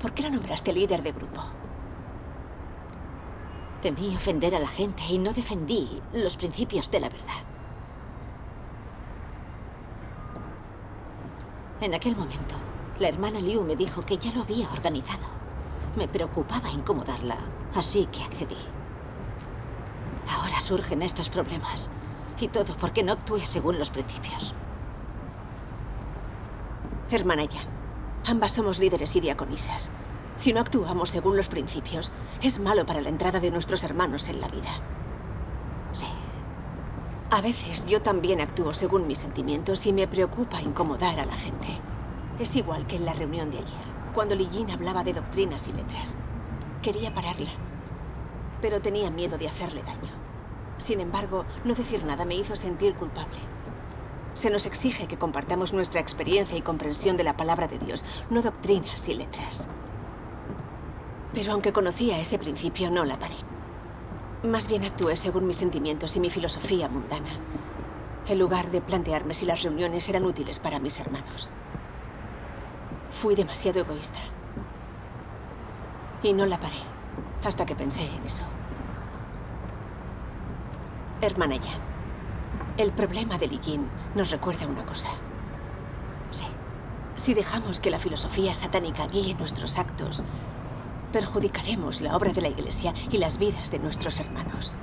[SPEAKER 10] ¿por qué la nombraste líder de grupo?
[SPEAKER 3] Temí ofender a la gente y no defendí los principios de la verdad. En aquel momento, la hermana Liu me dijo que ya lo había organizado. Me preocupaba incomodarla, así que accedí. Ahora surgen estos problemas. Y todo porque no actué según los principios.
[SPEAKER 10] Hermana Yan, ambas somos líderes y diaconisas. Si no actuamos según los principios, es malo para la entrada de nuestros hermanos en la vida.
[SPEAKER 3] Sí.
[SPEAKER 10] A veces yo también actúo según mis sentimientos y me preocupa incomodar a la gente. Es igual que en la reunión de ayer, cuando Li Jin hablaba de doctrinas y letras. Quería pararla, pero tenía miedo de hacerle daño. Sin embargo, no decir nada me hizo sentir culpable. Se nos exige que compartamos nuestra experiencia y comprensión de la palabra de Dios, no doctrinas y letras. Pero aunque conocía ese principio, no la paré. Más bien actué según mis sentimientos y mi filosofía mundana, en lugar de plantearme si las reuniones eran útiles para mis hermanos. Fui demasiado egoísta. Y no la paré, hasta que pensé en eso. Hermana Yan, el problema de Li Jin nos recuerda una cosa.
[SPEAKER 3] Sí.
[SPEAKER 10] Si dejamos que la filosofía satánica guíe nuestros actos, perjudicaremos la obra de la Iglesia y las vidas de nuestros hermanos.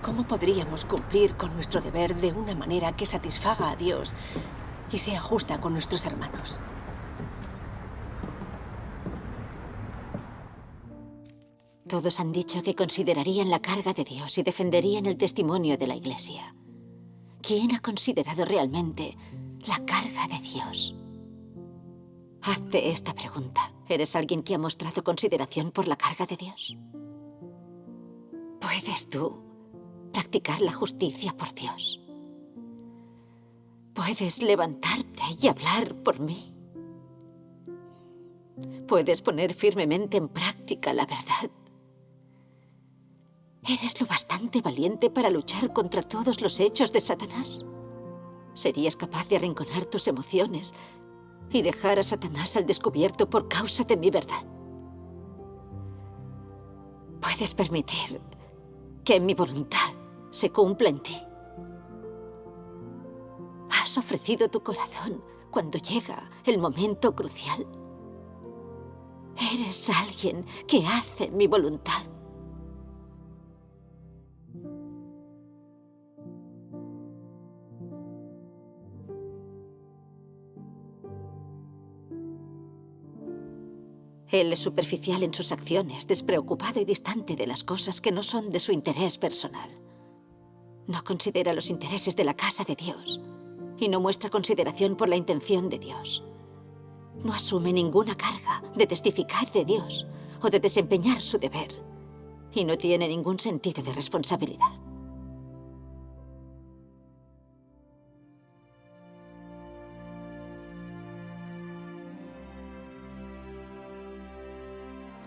[SPEAKER 10] ¿cómo podríamos cumplir con nuestro deber de una manera que satisfaga a Dios y sea justa con nuestros hermanos?
[SPEAKER 3] Todos han dicho que considerarían la carga de Dios y defenderían el testimonio de la Iglesia. ¿Quién ha considerado realmente la carga de Dios? Hazte esta pregunta. ¿Eres alguien que ha mostrado consideración por la carga de Dios? ¿Puedes tú practicar la justicia por Dios? ¿Puedes levantarte y hablar por mí? ¿Puedes poner firmemente en práctica la verdad? ¿Eres lo bastante valiente para luchar contra todos los hechos de Satanás? ¿Serías capaz de arrinconar tus emociones y dejar a Satanás al descubierto por causa de mi verdad? ¿Puedes permitir que mi voluntad se cumpla en ti? ¿Has ofrecido tu corazón cuando llega el momento crucial? ¿Eres alguien que hace mi voluntad? Él es superficial en sus acciones, despreocupado y distante de las cosas que no son de su interés personal. No considera los intereses de la casa de Dios y no muestra consideración por la intención de Dios. No asume ninguna carga de testificar de Dios o de desempeñar su deber y no tiene ningún sentido de responsabilidad.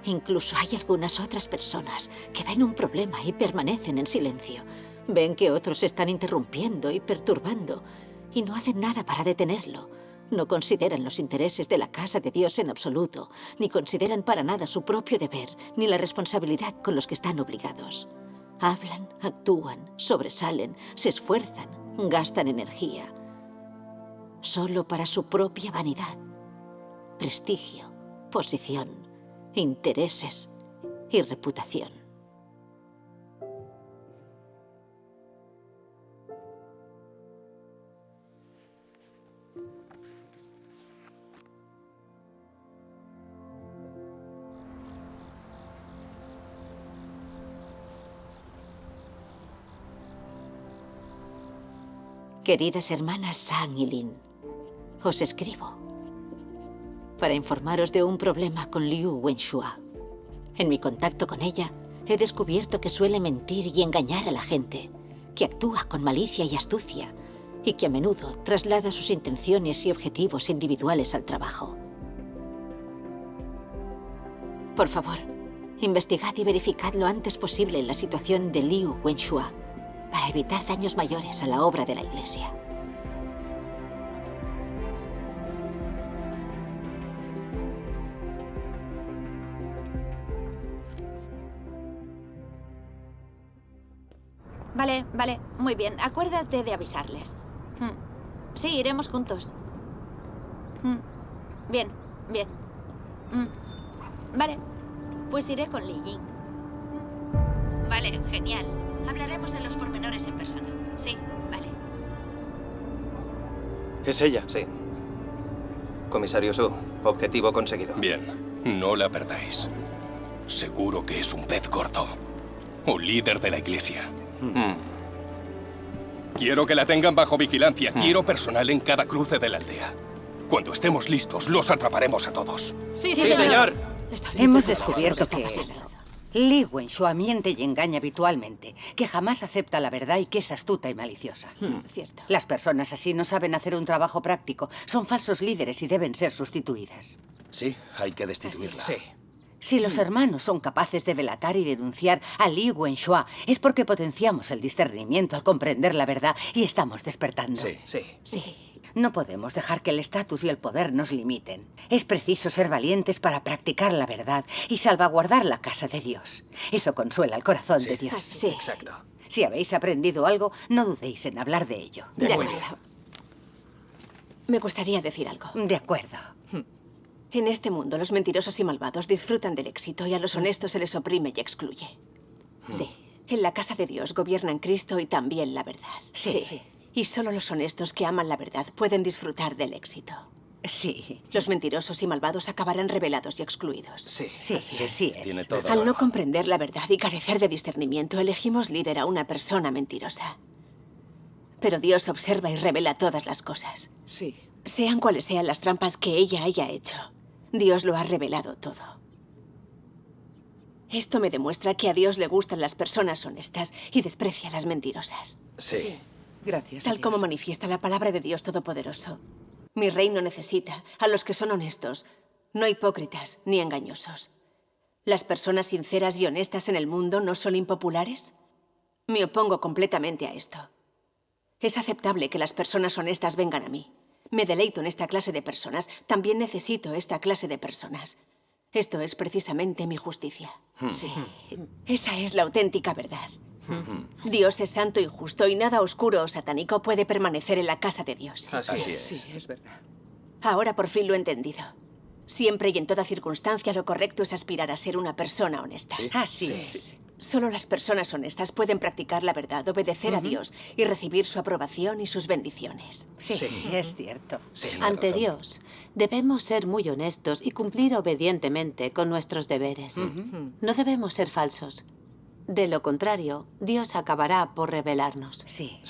[SPEAKER 3] Incluso hay algunas otras personas que ven un problema y permanecen en silencio. Ven que otros están interrumpiendo y perturbando y no hacen nada para detenerlo. No consideran los intereses de la casa de Dios en absoluto, ni consideran para nada su propio deber, ni la responsabilidad con los que están obligados. Hablan, actúan, sobresalen, se esfuerzan, gastan energía. Solo para su propia vanidad, prestigio, posición, intereses y reputación. Queridas hermanas Sang y Lin, os escribo para informaros de un problema con Liu Wenxua. En mi contacto con ella, he descubierto que suele mentir y engañar a la gente, que actúa con malicia y astucia, y que a menudo traslada sus intenciones y objetivos individuales al trabajo. Por favor, investigad y verificad lo antes posible la situación de Liu Wenxua, para evitar daños mayores a la obra de la Iglesia.
[SPEAKER 8] Vale, vale, muy bien. Acuérdate de avisarles. Sí, iremos juntos. Bien, bien. Vale, pues iré con Li Jin. Vale, genial. Hablaremos de los pormenores en persona. Sí, vale.
[SPEAKER 6] ¿Es ella?
[SPEAKER 2] Sí. Comisario Su, objetivo conseguido.
[SPEAKER 1] Bien, no la perdáis. Seguro que es un pez gordo. Un líder de la Iglesia. Quiero que la tengan bajo vigilancia. Quiero personal en cada cruce de la aldea. Cuando estemos listos, los atraparemos a todos.
[SPEAKER 10] Sí, señor.
[SPEAKER 19] Hemos descubierto que Li Wenxua miente y engaña habitualmente, que jamás acepta la verdad y que es astuta y maliciosa.
[SPEAKER 10] Cierto.
[SPEAKER 19] Las personas así no saben hacer un trabajo práctico, son falsos líderes y deben ser sustituidas.
[SPEAKER 7] Sí, hay que destituirla.
[SPEAKER 2] Sí.
[SPEAKER 19] Si los hermanos son capaces de delatar y denunciar a Li Wenxua, es porque potenciamos el discernimiento al comprender la verdad y estamos despertando.
[SPEAKER 2] Sí.
[SPEAKER 19] No podemos dejar que el estatus y el poder nos limiten. Es preciso ser valientes para practicar la verdad y salvaguardar la casa de Dios. Eso consuela el corazón de Dios.
[SPEAKER 2] Sí, exacto.
[SPEAKER 19] Si habéis aprendido algo, no dudéis en hablar de ello.
[SPEAKER 10] De acuerdo. Me gustaría decir algo.
[SPEAKER 19] De acuerdo.
[SPEAKER 10] En este mundo, los mentirosos y malvados disfrutan del éxito y a los honestos se les oprime y excluye.
[SPEAKER 2] Sí.
[SPEAKER 10] En la casa de Dios gobiernan Cristo y también la verdad.
[SPEAKER 19] Sí.
[SPEAKER 10] Y solo los honestos que aman la verdad pueden disfrutar del éxito.
[SPEAKER 19] Sí.
[SPEAKER 10] Los mentirosos y malvados acabarán revelados y excluidos.
[SPEAKER 19] Sí, así es.
[SPEAKER 2] Tiene toda
[SPEAKER 10] Al
[SPEAKER 2] la
[SPEAKER 10] no
[SPEAKER 2] razón.
[SPEAKER 10] comprender la verdad y carecer de discernimiento, elegimos líder a una persona mentirosa. Pero Dios observa y revela todas las cosas.
[SPEAKER 13] Sí.
[SPEAKER 10] Sean cuales sean las trampas que ella haya hecho, Dios lo ha revelado todo. Esto me demuestra que a Dios le gustan las personas honestas y desprecia las mentirosas.
[SPEAKER 2] Sí.
[SPEAKER 13] Gracias.
[SPEAKER 10] Tal como manifiesta la palabra de Dios Todopoderoso. Mi reino necesita a los que son honestos, no hipócritas ni engañosos. ¿Las personas sinceras y honestas en el mundo no son impopulares? Me opongo completamente a esto. Es aceptable que las personas honestas vengan a mí. Me deleito en esta clase de personas. También necesito esta clase de personas. Esto es precisamente mi justicia. Sí. Esa es la auténtica verdad. Dios es santo y justo y nada oscuro o satánico puede permanecer en la casa de Dios.
[SPEAKER 2] Así es.
[SPEAKER 13] Sí, es verdad.
[SPEAKER 10] Ahora por fin lo he entendido. Siempre y en toda circunstancia lo correcto es aspirar a ser una persona honesta.
[SPEAKER 19] Así es.
[SPEAKER 10] Solo las personas honestas pueden practicar la verdad, obedecer a Dios y recibir su aprobación y sus bendiciones.
[SPEAKER 19] Sí, es cierto.
[SPEAKER 15] Ante Dios, debemos ser muy honestos y cumplir obedientemente con nuestros deberes. No debemos ser falsos. De lo contrario, Dios acabará por revelarnos.
[SPEAKER 19] Sí.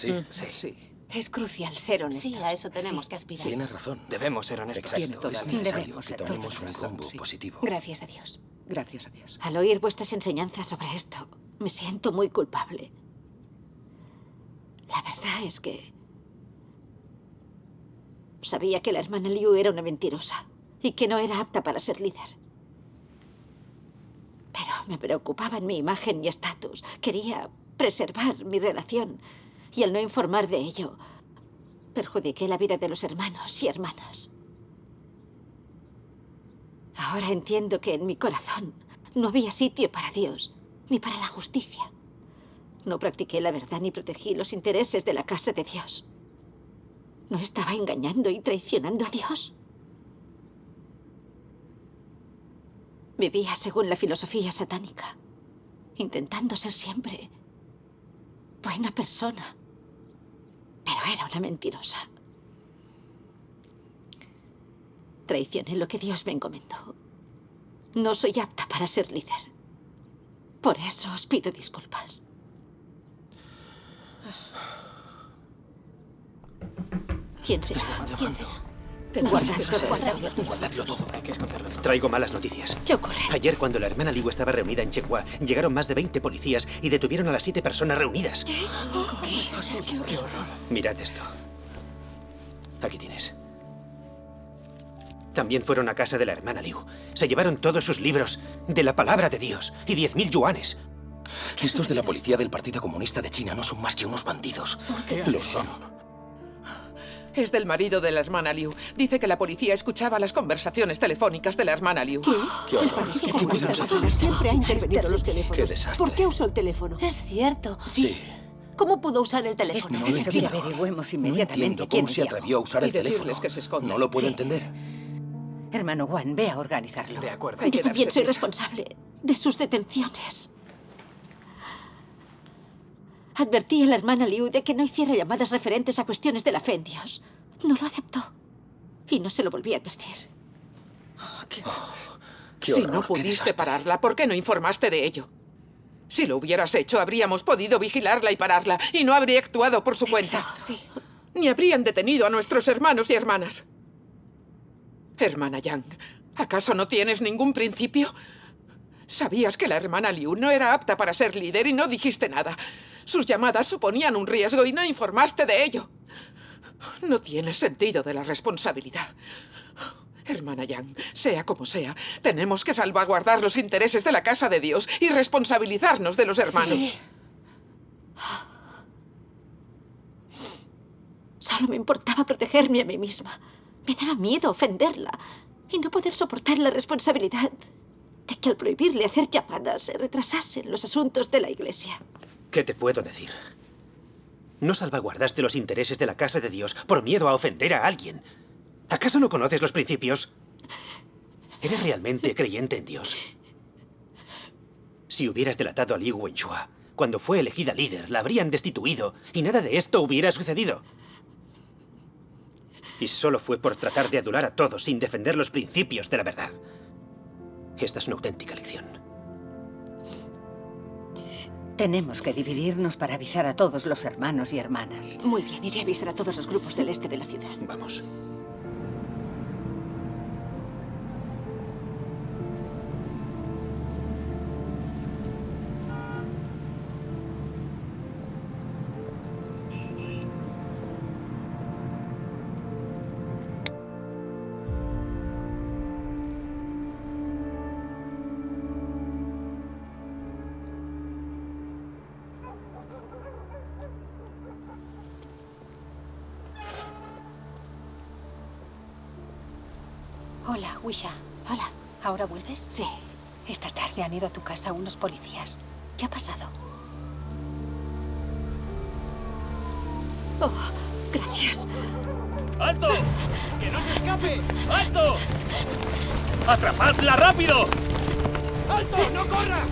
[SPEAKER 10] Es crucial ser honestos.
[SPEAKER 15] Sí, a eso tenemos que aspirar.
[SPEAKER 2] Tiene razón.
[SPEAKER 9] Debemos ser honestos.
[SPEAKER 2] Exacto. Es necesario
[SPEAKER 19] Debemos
[SPEAKER 2] que
[SPEAKER 19] ser
[SPEAKER 2] tomemos
[SPEAKER 19] todos
[SPEAKER 2] un rumbo positivo.
[SPEAKER 10] Gracias a Dios.
[SPEAKER 13] Gracias a Dios.
[SPEAKER 3] Al oír vuestras enseñanzas sobre esto, me siento muy culpable. La verdad es que sabía que la hermana Liu era una mentirosa y que no era apta para ser líder. Pero me preocupaba en mi imagen y estatus. Quería preservar mi relación y al no informar de ello, perjudiqué la vida de los hermanos y hermanas. Ahora entiendo que en mi corazón no había sitio para Dios, ni para la justicia. No practiqué la verdad ni protegí los intereses de la casa de Dios. ¿No estaba engañando y traicionando a Dios? Vivía según la filosofía satánica, intentando ser siempre buena persona, pero era una mentirosa. Traicioné lo que Dios me encomendó. No soy apta para ser líder. Por eso os pido disculpas. ¿Quién será? ¿Quién será?
[SPEAKER 7] Guardadlo todo. Traigo malas noticias.
[SPEAKER 3] ¿Qué ocurre?
[SPEAKER 7] Ayer, cuando la hermana Liu estaba reunida en Chenghua, llegaron más de 20 policías y detuvieron a las 7 personas reunidas.
[SPEAKER 3] ¿Qué?
[SPEAKER 13] ¡Qué horror!
[SPEAKER 7] Mirad esto. Aquí tienes. También fueron a casa de la hermana Liu. Se llevaron todos sus libros de la palabra de Dios y 10.000 yuanes.
[SPEAKER 1] Estos de la policía del Partido Comunista de China no son más que unos bandidos. Lo son.
[SPEAKER 13] Es del marido de la hermana Liu. Dice que la policía escuchaba las conversaciones telefónicas de la hermana Liu.
[SPEAKER 1] ¿Qué horror?
[SPEAKER 17] ¿Qué podemos hacer? Siempre ha intervenido los teléfonos.
[SPEAKER 1] Qué desastre.
[SPEAKER 17] ¿Por qué usó el teléfono?
[SPEAKER 3] Es cierto.
[SPEAKER 1] Sí.
[SPEAKER 3] ¿Cómo pudo usar el teléfono?
[SPEAKER 1] No lo entiendo.
[SPEAKER 19] Averigüemos
[SPEAKER 1] No
[SPEAKER 19] inmediatamente
[SPEAKER 1] entiendo
[SPEAKER 19] quién
[SPEAKER 1] cómo se
[SPEAKER 19] llamó.
[SPEAKER 1] atrevió a usar el
[SPEAKER 13] decirles
[SPEAKER 1] teléfono.
[SPEAKER 13] que se escondan.
[SPEAKER 1] No lo puedo
[SPEAKER 19] Sí.
[SPEAKER 1] entender.
[SPEAKER 19] Hermano Juan, ve a organizarlo.
[SPEAKER 13] De acuerdo. Hay que
[SPEAKER 3] Yo también
[SPEAKER 13] darse
[SPEAKER 3] soy
[SPEAKER 13] prisa.
[SPEAKER 3] responsable de sus detenciones. Advertí a la hermana Liu de que no hiciera llamadas referentes a cuestiones de la fe en Dios. No lo aceptó. Y no se lo volví a advertir.
[SPEAKER 1] Qué
[SPEAKER 13] Si
[SPEAKER 1] horror,
[SPEAKER 13] no
[SPEAKER 1] qué
[SPEAKER 13] pudiste
[SPEAKER 1] desastre.
[SPEAKER 13] pararla, ¿por qué no informaste de ello? Si lo hubieras hecho, habríamos podido vigilarla y pararla, y no habría actuado por su cuenta.
[SPEAKER 3] Sí.
[SPEAKER 13] Ni habrían detenido a nuestros hermanos y hermanas. Hermana Yang, ¿acaso no tienes ningún principio? Sabías que la hermana Liu no era apta para ser líder y no dijiste nada. Sus llamadas suponían un riesgo y no informaste de ello. No tienes sentido de la responsabilidad. Hermana Yang, sea como sea, tenemos que salvaguardar los intereses de la casa de Dios y responsabilizarnos de los hermanos.
[SPEAKER 3] Sí. Solo me importaba protegerme a mí misma. Me daba miedo ofenderla y no poder soportar la responsabilidad de que al prohibirle hacer llamadas se retrasasen los asuntos de la iglesia.
[SPEAKER 7] ¿Qué te puedo decir? No salvaguardaste los intereses de la casa de Dios por miedo a ofender a alguien. ¿Acaso no conoces los principios? ¿Eres realmente creyente en Dios? Si hubieras delatado a Liu Wenxua, Cuando fue elegida líder, la habrían destituido y nada de esto hubiera sucedido. Y solo fue por tratar de adular a todos sin defender los principios de la verdad. Esta es una auténtica lección.
[SPEAKER 19] Tenemos que dividirnos para avisar a todos los hermanos y hermanas.
[SPEAKER 3] Muy bien, iré a avisar a todos los grupos del este de la ciudad.
[SPEAKER 7] Vamos.
[SPEAKER 16] Hola, Wisha.
[SPEAKER 3] Hola.
[SPEAKER 16] ¿Ahora vuelves?
[SPEAKER 3] Sí.
[SPEAKER 16] Esta tarde han ido a tu casa unos policías. ¿Qué ha pasado?
[SPEAKER 3] Oh, gracias.
[SPEAKER 20] ¡Alto! ¡Que no se escape! ¡Alto! ¡Atrapadla rápido! ¡Alto! ¡No corra!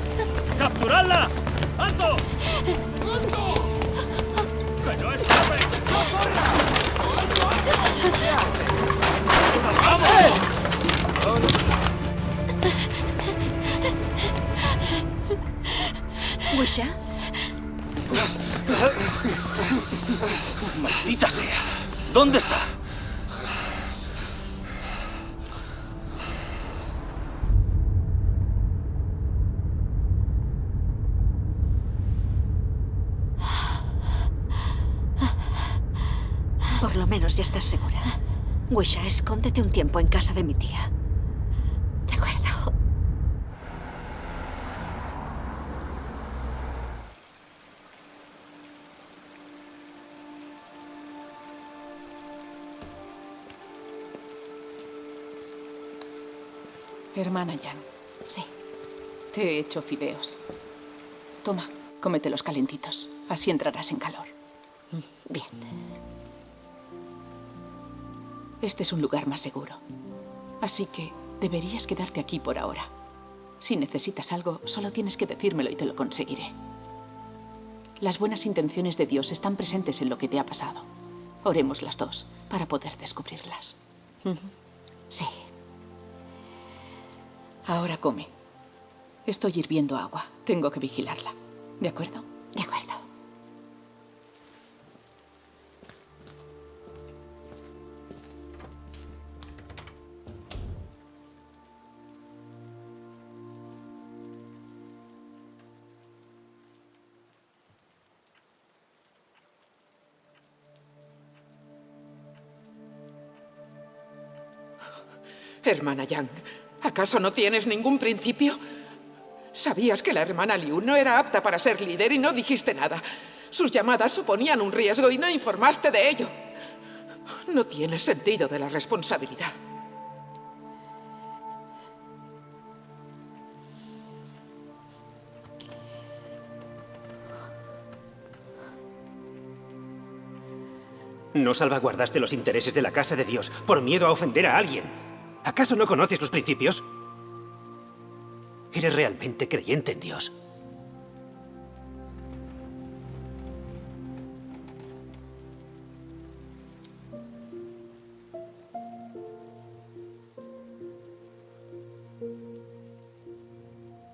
[SPEAKER 20] ¡Capturadla! ¡Alto! ¡Alto! ¡Que no escape! ¡No corra! ¡Alto! ¡Alto! ¿Qué hace? ¡Vamos!
[SPEAKER 3] ¿Wisha?
[SPEAKER 20] ¡Maldita sea! ¿Dónde está?
[SPEAKER 3] Por lo menos ya estás segura. Wisha, escóndete un tiempo en casa de mi tía. De acuerdo.
[SPEAKER 5] Hermana Yang.
[SPEAKER 3] Sí.
[SPEAKER 5] Te he hecho fideos. Toma, cómetelos calentitos. Así entrarás en calor.
[SPEAKER 3] Bien.
[SPEAKER 5] Este es un lugar más seguro. Así que deberías quedarte aquí por ahora. Si necesitas algo, solo tienes que decírmelo y te lo conseguiré. Las buenas intenciones de Dios están presentes en lo que te ha pasado. Oremos las dos para poder descubrirlas.
[SPEAKER 3] Sí.
[SPEAKER 5] Ahora come. Estoy hirviendo agua. Tengo que vigilarla. ¿De acuerdo?
[SPEAKER 3] De acuerdo.
[SPEAKER 13] Hermana Yang, ¿acaso no tienes ningún principio? Sabías que la hermana Liu no era apta para ser líder y no dijiste nada. Sus llamadas suponían un riesgo y no informaste de ello. No tienes sentido de la responsabilidad.
[SPEAKER 7] No salvaguardaste los intereses de la Casa de Dios por miedo a ofender a alguien. ¿Acaso no conoces los principios? ¿Eres realmente creyente en Dios?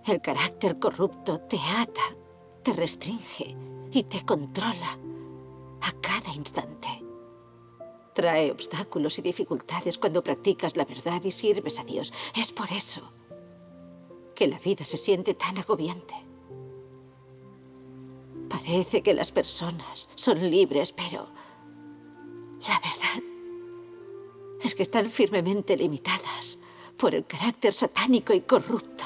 [SPEAKER 3] El carácter corrupto te ata, te restringe y te controla a cada instante. Trae obstáculos y dificultades cuando practicas la verdad y sirves a Dios. Es por eso que la vida se siente tan agobiante. Parece que las personas son libres, pero la verdad es que están firmemente limitadas por el carácter satánico y corrupto.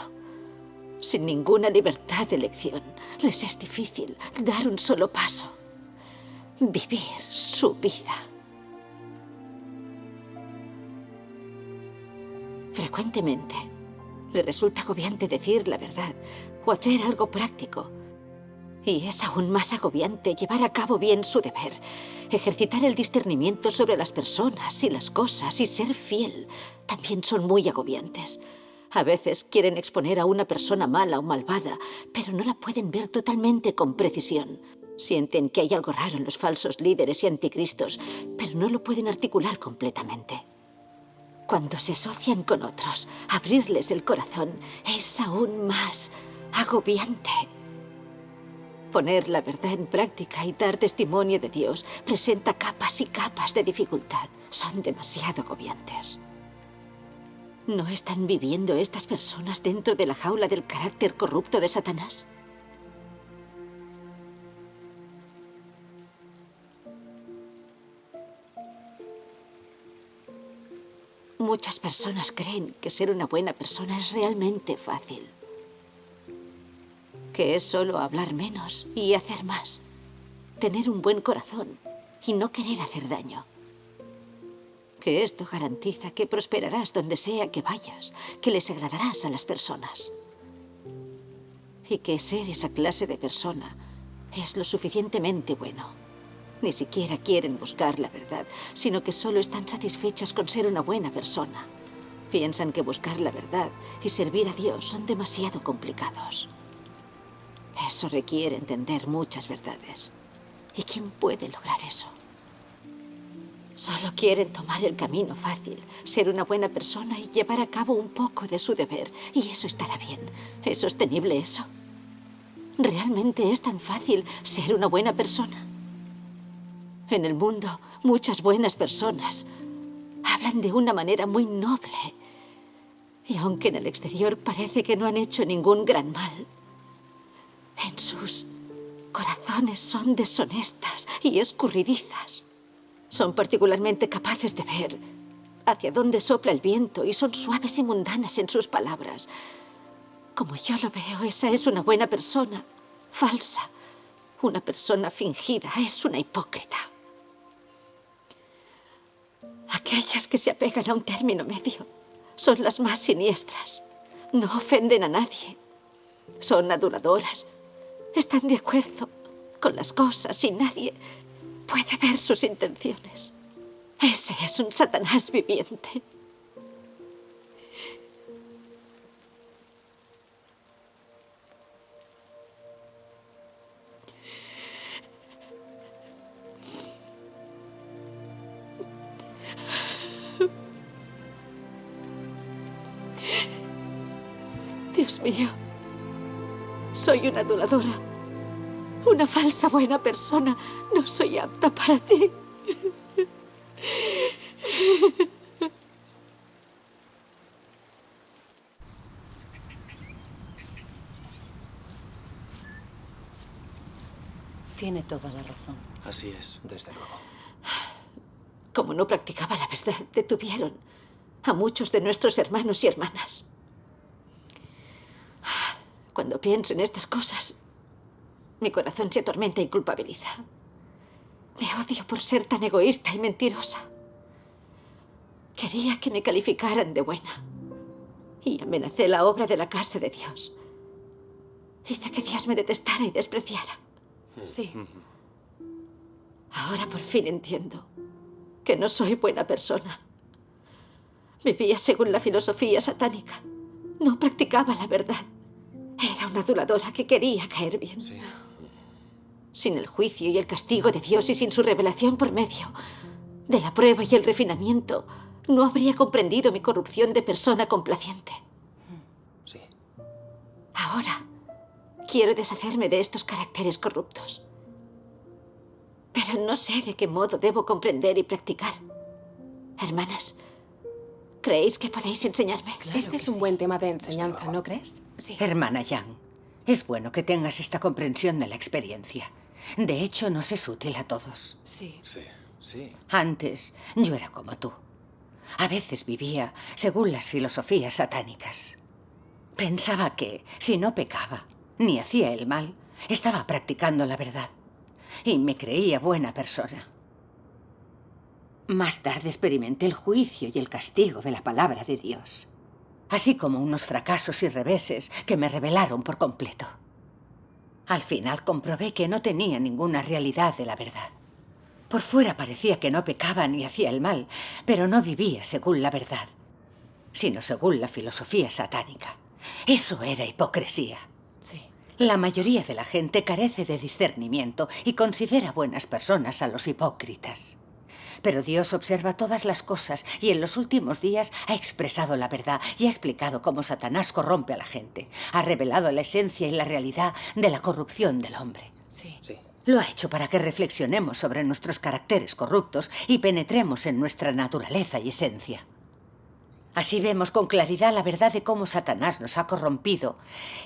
[SPEAKER 3] Sin ninguna libertad de elección, les es difícil dar un solo paso, vivir su vida. Frecuentemente le resulta agobiante decir la verdad o hacer algo práctico. Y es aún más agobiante llevar a cabo bien su deber, ejercitar el discernimiento sobre las personas y las cosas y ser fiel. También son muy agobiantes. A veces quieren exponer a una persona mala o malvada, pero no la pueden ver totalmente con precisión. Sienten que hay algo raro en los falsos líderes y anticristos, pero no lo pueden articular completamente. Cuando se asocian con otros, abrirles el corazón es aún más agobiante. Poner la verdad en práctica y dar testimonio de Dios presenta capas y capas de dificultad. Son demasiado agobiantes. ¿No están viviendo estas personas dentro de la jaula del carácter corrupto de Satanás? Muchas personas creen que ser una buena persona es realmente fácil. Que es solo hablar menos y hacer más. Tener un buen corazón y no querer hacer daño. Que esto garantiza que prosperarás donde sea que vayas, que les agradarás a las personas. Y que ser esa clase de persona es lo suficientemente bueno. Ni siquiera quieren buscar la verdad, sino que solo están satisfechas con ser una buena persona. Piensan que buscar la verdad y servir a Dios son demasiado complicados. Eso requiere entender muchas verdades. ¿Y quién puede lograr eso? Solo quieren tomar el camino fácil, ser una buena persona y llevar a cabo un poco de su deber. Y eso estará bien. ¿Es sostenible eso? ¿Realmente es tan fácil ser una buena persona? En el mundo, muchas buenas personas hablan de una manera muy noble. Y aunque en el exterior parece que no han hecho ningún gran mal, en sus corazones son deshonestas y escurridizas. Son particularmente capaces de ver hacia dónde sopla el viento y son suaves y mundanas en sus palabras. Como yo lo veo, esa es una buena persona falsa. Una persona fingida es una hipócrita. Aquellas que se apegan a un término medio son las más siniestras. No ofenden a nadie. Son aduladoras. Están de acuerdo con las cosas y nadie puede ver sus intenciones. Ese es un Satanás viviente. Dios mío, soy una aduladora, una falsa buena persona. No soy apta para ti.
[SPEAKER 11] Tiene toda la razón.
[SPEAKER 6] Así es, desde luego.
[SPEAKER 3] Como no practicaba la verdad, detuvieron a muchos de nuestros hermanos y hermanas. Cuando pienso en estas cosas, mi corazón se atormenta y culpabiliza. Me odio por ser tan egoísta y mentirosa. Quería que me calificaran de buena. Y amenacé la obra de la casa de Dios. Hice que Dios me detestara y despreciara. Sí. Ahora por fin entiendo que no soy buena persona. Vivía según la filosofía satánica. No practicaba la verdad. Era una aduladora que quería caer bien. Sí. Sin el juicio y el castigo de Dios y sin su revelación por medio de la prueba y el refinamiento, no habría comprendido mi corrupción de persona complaciente.
[SPEAKER 2] Sí.
[SPEAKER 3] Ahora quiero deshacerme de estos caracteres corruptos. Pero no sé de qué modo debo comprender y practicar. Hermanas, ¿creéis que podéis enseñarme?
[SPEAKER 21] Claro este es un buen tema de enseñanza, ¿no crees?
[SPEAKER 19] Sí. Hermana Young, es bueno que tengas esta comprensión de la experiencia. De hecho, nos es útil a todos.
[SPEAKER 21] Sí.
[SPEAKER 6] Sí.
[SPEAKER 19] Antes, yo era como tú. A veces vivía según las filosofías satánicas. Pensaba que, si no pecaba, ni hacía el mal, estaba practicando la verdad. Y me creía buena persona. Más tarde experimenté el juicio y el castigo de la palabra de Dios, así como unos fracasos y reveses que me revelaron por completo. Al final comprobé que no tenía ninguna realidad de la verdad. Por fuera parecía que no pecaba ni hacía el mal, pero no vivía según la verdad. sino según la filosofía satánica. Eso era hipocresía.
[SPEAKER 21] Sí.
[SPEAKER 19] La mayoría de la gente carece de discernimiento y considera buenas personas a los hipócritas. Pero Dios observa todas las cosas y en los últimos días ha expresado la verdad y ha explicado cómo Satanás corrompe a la gente. Ha revelado la esencia y la realidad de la corrupción del hombre.
[SPEAKER 21] Sí.
[SPEAKER 19] Lo ha hecho para que reflexionemos sobre nuestros caracteres corruptos y penetremos en nuestra naturaleza y esencia. Así vemos con claridad la verdad de cómo Satanás nos ha corrompido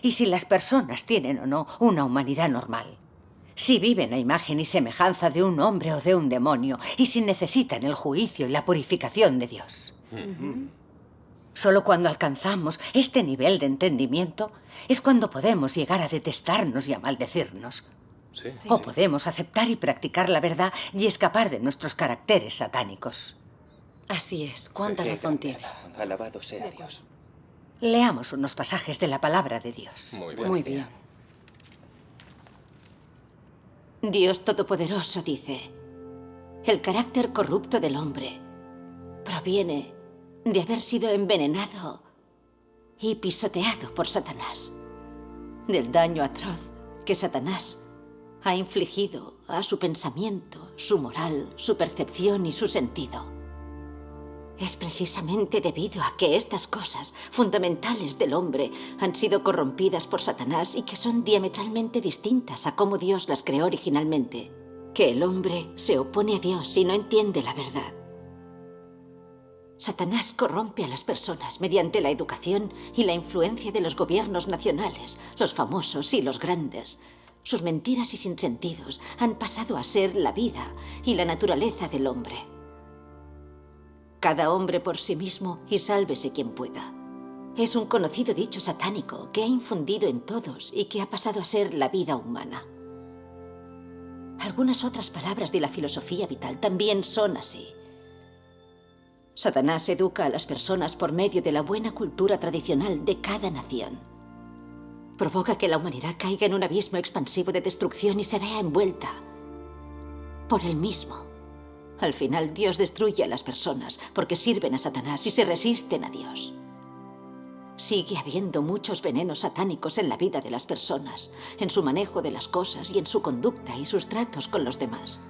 [SPEAKER 19] y si las personas tienen o no una humanidad normal. Si viven a imagen y semejanza de un hombre o de un demonio y si necesitan el juicio y la purificación de Dios. Solo cuando alcanzamos este nivel de entendimiento es cuando podemos llegar a detestarnos y a maldecirnos.
[SPEAKER 2] Sí.
[SPEAKER 19] O podemos aceptar y practicar la verdad y escapar de nuestros caracteres satánicos.
[SPEAKER 11] Así es. ¿Cuánta razón tiene?
[SPEAKER 2] Alabado sea Dios.
[SPEAKER 19] Leamos unos pasajes de la palabra de Dios.
[SPEAKER 11] Muy bien.
[SPEAKER 3] Dios Todopoderoso dice: el carácter corrupto del hombre proviene de haber sido envenenado y pisoteado por Satanás, del daño atroz que Satanás ha infligido a su pensamiento, su moral, su percepción y su sentido. Es precisamente debido a que estas cosas fundamentales del hombre han sido corrompidas por Satanás y que son diametralmente distintas a cómo Dios las creó originalmente, que el hombre se opone a Dios y no entiende la verdad. Satanás corrompe a las personas mediante la educación y la influencia de los gobiernos nacionales, los famosos y los grandes. Sus mentiras y sinsentidos han pasado a ser la vida y la naturaleza del hombre. Cada hombre por sí mismo y sálvese quien pueda. Es un conocido dicho satánico que ha infundido en todos y que ha pasado a ser la vida humana. Algunas otras palabras de la filosofía vital también son así. Satanás educa a las personas por medio de la buena cultura tradicional de cada nación. Provoca que la humanidad caiga en un abismo expansivo de destrucción y se vea envuelta por él mismo. Al final, Dios destruye a las personas porque sirven a Satanás y se resisten a Dios. Sigue habiendo muchos venenos satánicos en la vida de las personas, en su manejo de las cosas y en su conducta y sus tratos con los demás.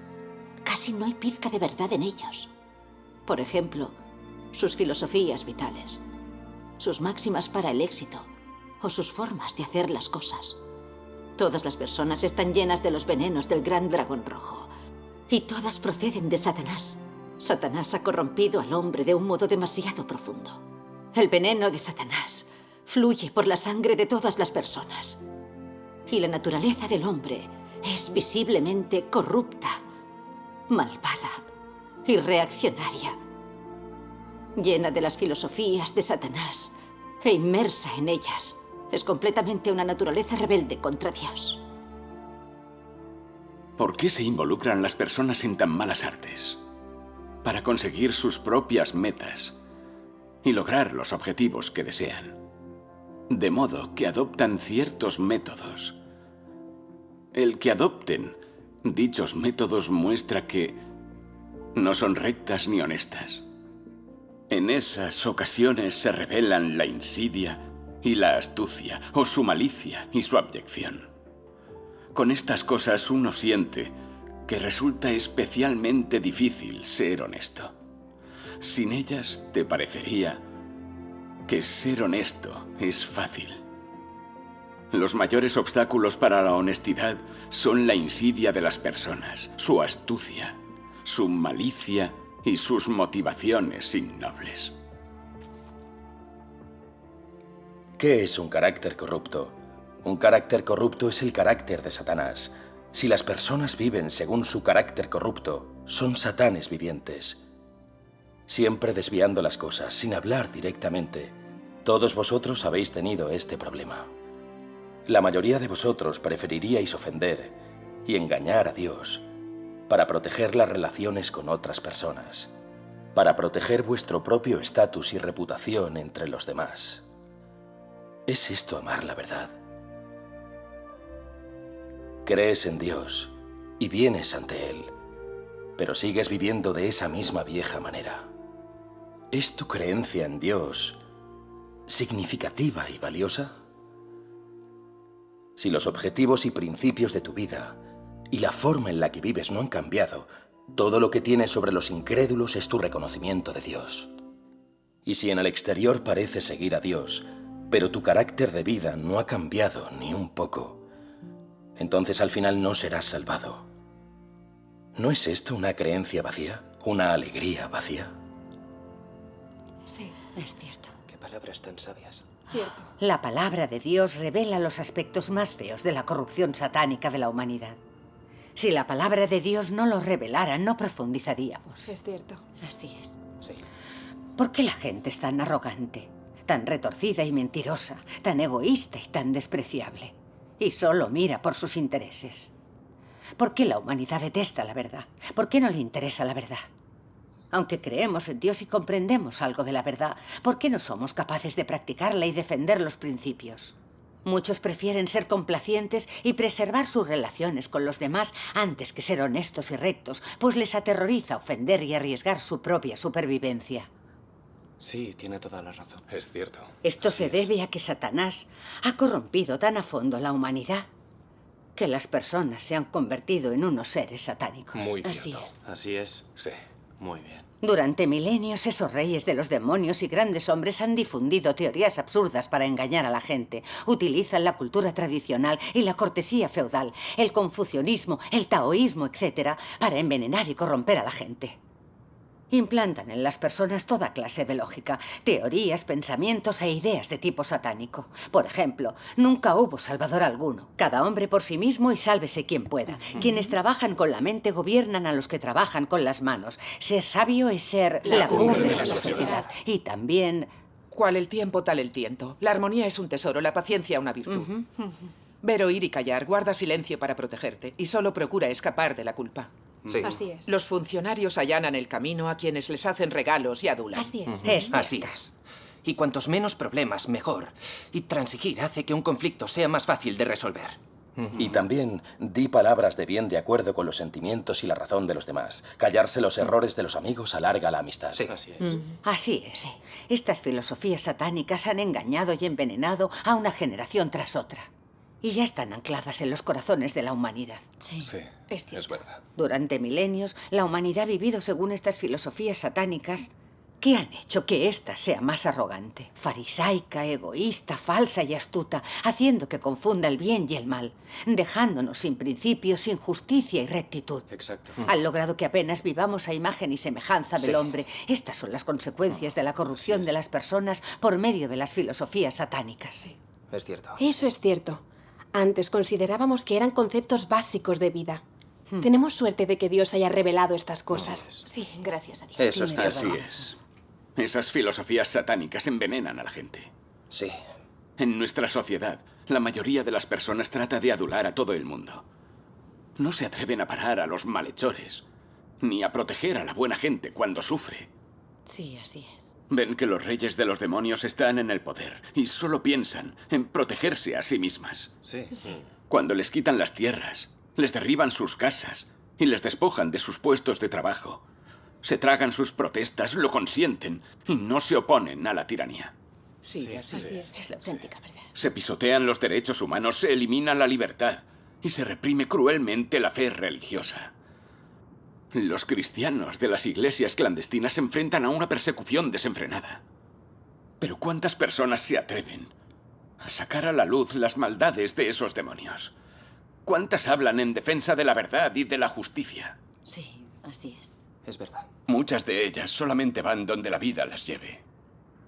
[SPEAKER 3] Casi no hay pizca de verdad en ellos. Por ejemplo, sus filosofías vitales, sus máximas para el éxito o sus formas de hacer las cosas. Todas las personas están llenas de los venenos del gran dragón rojo. Y todas proceden de Satanás. Satanás ha corrompido al hombre de un modo demasiado profundo. El veneno de Satanás fluye por la sangre de todas las personas. Y la naturaleza del hombre es visiblemente corrupta, malvada y reaccionaria, llena de las filosofías de Satanás e inmersa en ellas. Es completamente una naturaleza rebelde contra Dios.
[SPEAKER 4] ¿Por qué se involucran las personas en tan malas artes? Para conseguir sus propias metas y lograr los objetivos que desean. De modo que adoptan ciertos métodos. El que adopten dichos métodos muestra que no son rectas ni honestas. En esas ocasiones se revelan la insidia y la astucia, o su malicia y su abyección. Con estas cosas uno siente que resulta especialmente difícil ser honesto. Sin ellas te parecería que ser honesto es fácil. Los mayores obstáculos para la honestidad son la insidia de las personas, su astucia, su malicia y sus motivaciones innobles.
[SPEAKER 22] ¿Qué es un carácter corrupto? Un carácter corrupto es el carácter de Satanás. Si las personas viven según su carácter corrupto, son satanes vivientes. Siempre desviando las cosas, sin hablar directamente. Todos vosotros habéis tenido este problema. La mayoría de vosotros preferiríais ofender y engañar a Dios para proteger las relaciones con otras personas, para proteger vuestro propio estatus y reputación entre los demás. ¿Es esto amar la verdad? Crees en Dios y vienes ante Él, pero sigues viviendo de esa misma vieja manera. ¿Es tu creencia en Dios significativa y valiosa? Si los objetivos y principios de tu vida y la forma en la que vives no han cambiado, todo lo que tienes sobre los incrédulos es tu reconocimiento de Dios. Y si en el exterior pareces seguir a Dios, pero tu carácter de vida no ha cambiado ni un poco, entonces al final no serás salvado. ¿No es esto una creencia vacía? ¿Una alegría vacía?
[SPEAKER 8] Sí, es cierto.
[SPEAKER 2] Qué palabras tan sabias.
[SPEAKER 8] Cierto.
[SPEAKER 19] La palabra de Dios revela los aspectos más feos de la corrupción satánica de la humanidad. Si la palabra de Dios no los revelara, no profundizaríamos.
[SPEAKER 21] Es cierto.
[SPEAKER 8] Así es.
[SPEAKER 2] Sí.
[SPEAKER 19] ¿Por qué la gente es tan arrogante, tan retorcida y mentirosa, tan egoísta y tan despreciable? Y solo mira por sus intereses. ¿Por qué la humanidad detesta la verdad? ¿Por qué no le interesa la verdad? Aunque creemos en Dios y comprendemos algo de la verdad, ¿por qué no somos capaces de practicarla y defender los principios? Muchos prefieren ser complacientes y preservar sus relaciones con los demás antes que ser honestos y rectos, pues les aterroriza ofender y arriesgar su propia supervivencia.
[SPEAKER 2] Sí, tiene toda la razón.
[SPEAKER 1] Es cierto.
[SPEAKER 19] Esto se debe a que Satanás ha corrompido tan a fondo la humanidad que las personas se han convertido en unos seres satánicos.
[SPEAKER 1] Muy cierto.
[SPEAKER 8] Así es.
[SPEAKER 2] Así es.
[SPEAKER 1] Sí.
[SPEAKER 2] Muy bien.
[SPEAKER 19] Durante milenios, esos reyes de los demonios y grandes hombres han difundido teorías absurdas para engañar a la gente. Utilizan la cultura tradicional y la cortesía feudal, el confucianismo, el taoísmo, etc., para envenenar y corromper a la gente. Implantan en las personas toda clase de lógica, teorías, pensamientos e ideas de tipo satánico. Por ejemplo, nunca hubo salvador alguno. Cada hombre por sí mismo y sálvese quien pueda. Quienes trabajan con la mente gobiernan a los que trabajan con las manos. Ser sabio es ser la cumbre de la sociedad. Y también...
[SPEAKER 13] Cual el tiempo, tal el tiento. La armonía es un tesoro, la paciencia una virtud. Ver, oír y callar, guarda silencio para protegerte y solo procura escapar de la culpa.
[SPEAKER 2] Sí.
[SPEAKER 21] Así es.
[SPEAKER 13] Los funcionarios allanan el camino a quienes les hacen regalos y adulan.
[SPEAKER 8] Así es.
[SPEAKER 2] Así es. Y cuantos menos problemas, mejor. Y transigir hace que un conflicto sea más fácil de resolver.
[SPEAKER 22] Y también di palabras de bien de acuerdo con los sentimientos y la razón de los demás. Callarse los errores de los amigos alarga la amistad.
[SPEAKER 2] Sí, así es.
[SPEAKER 19] Así es. Estas filosofías satánicas han engañado y envenenado a una generación tras otra. Y ya están ancladas en los corazones de la humanidad.
[SPEAKER 1] Sí, es verdad.
[SPEAKER 19] Durante milenios, la humanidad ha vivido según estas filosofías satánicas que han hecho que ésta sea más arrogante, farisaica, egoísta, falsa y astuta, haciendo que confunda el bien y el mal, dejándonos sin principios, sin justicia y rectitud.
[SPEAKER 2] Exacto.
[SPEAKER 19] Han logrado que apenas vivamos a imagen y semejanza del
[SPEAKER 2] Sí.
[SPEAKER 19] hombre. Estas son las consecuencias de la corrupción de las personas por medio de las filosofías satánicas.
[SPEAKER 2] Es cierto.
[SPEAKER 21] Eso es cierto. Antes considerábamos que eran conceptos básicos de vida. Tenemos suerte de que Dios haya revelado estas cosas.
[SPEAKER 10] Sí, gracias a Dios.
[SPEAKER 2] Eso es cierto.
[SPEAKER 4] Así es. Esas filosofías satánicas envenenan a la gente.
[SPEAKER 2] Sí.
[SPEAKER 4] En nuestra sociedad, la mayoría de las personas trata de adular a todo el mundo. No se atreven a parar a los malhechores, ni a proteger a la buena gente cuando sufre.
[SPEAKER 8] Sí, así es.
[SPEAKER 4] Ven que los reyes de los demonios están en el poder y solo piensan en protegerse a sí mismas.
[SPEAKER 2] Sí.
[SPEAKER 4] Cuando les quitan las tierras, les derriban sus casas y les despojan de sus puestos de trabajo, se tragan sus protestas, lo consienten y no se oponen a la tiranía.
[SPEAKER 13] Sí, así es.
[SPEAKER 8] Es la auténtica verdad.
[SPEAKER 4] Se pisotean los derechos humanos, se elimina la libertad y se reprime cruelmente la fe religiosa. Los cristianos de las iglesias clandestinas se enfrentan a una persecución desenfrenada. Pero ¿cuántas personas se atreven a sacar a la luz las maldades de esos demonios? ¿Cuántas hablan en defensa de la verdad y de la justicia?
[SPEAKER 8] Sí, así es.
[SPEAKER 2] Es verdad.
[SPEAKER 4] Muchas de ellas solamente van donde la vida las lleve.